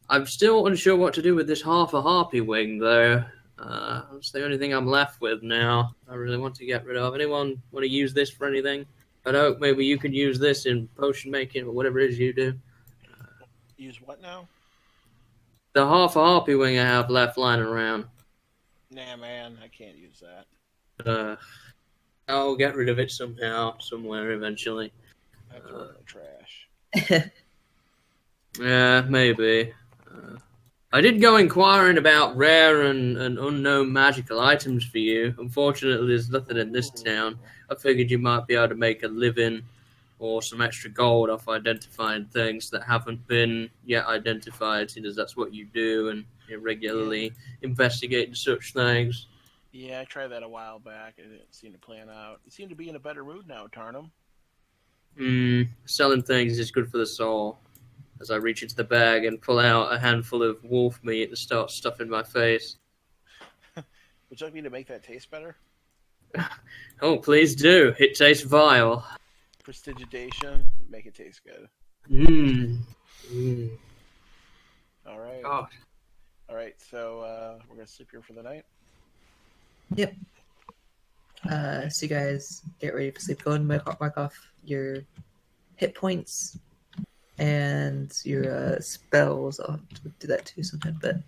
I'm still unsure what to do with this half a harpy wing, though. That's the only thing I'm left with now. I really want to get rid of. Anyone want to use this for anything? I know maybe you could use this in potion making or whatever it is you do. Use what now? The half a harpy wing I have left lying around. Nah, man, I can't use that. I'll get rid of it somehow, somewhere, eventually. I throw it in the trash. Yeah, maybe. I did go inquiring about rare and unknown magical items for you. Unfortunately, there's nothing in this town. I figured you might be able to make a living or some extra gold off identifying things that haven't been yet identified, seeing as that's what you do and you're regularly investigating such things. Yeah, I tried that a while back. It didn't seem to plan out. You seem to be in a better mood now, Taarnahm. Selling things is good for the soul. As I reach into the bag and pull out a handful of wolf meat and start stuffing my face. Would you like me to make that taste better? Oh, please do. It tastes vile. Prestidigitation, make it taste good. All right. God. All right, so we're going to sleep here for the night. Yep. So you guys get ready for sleep. Go ahead and mark off your hit points and your spells. I'll do that too sometime, but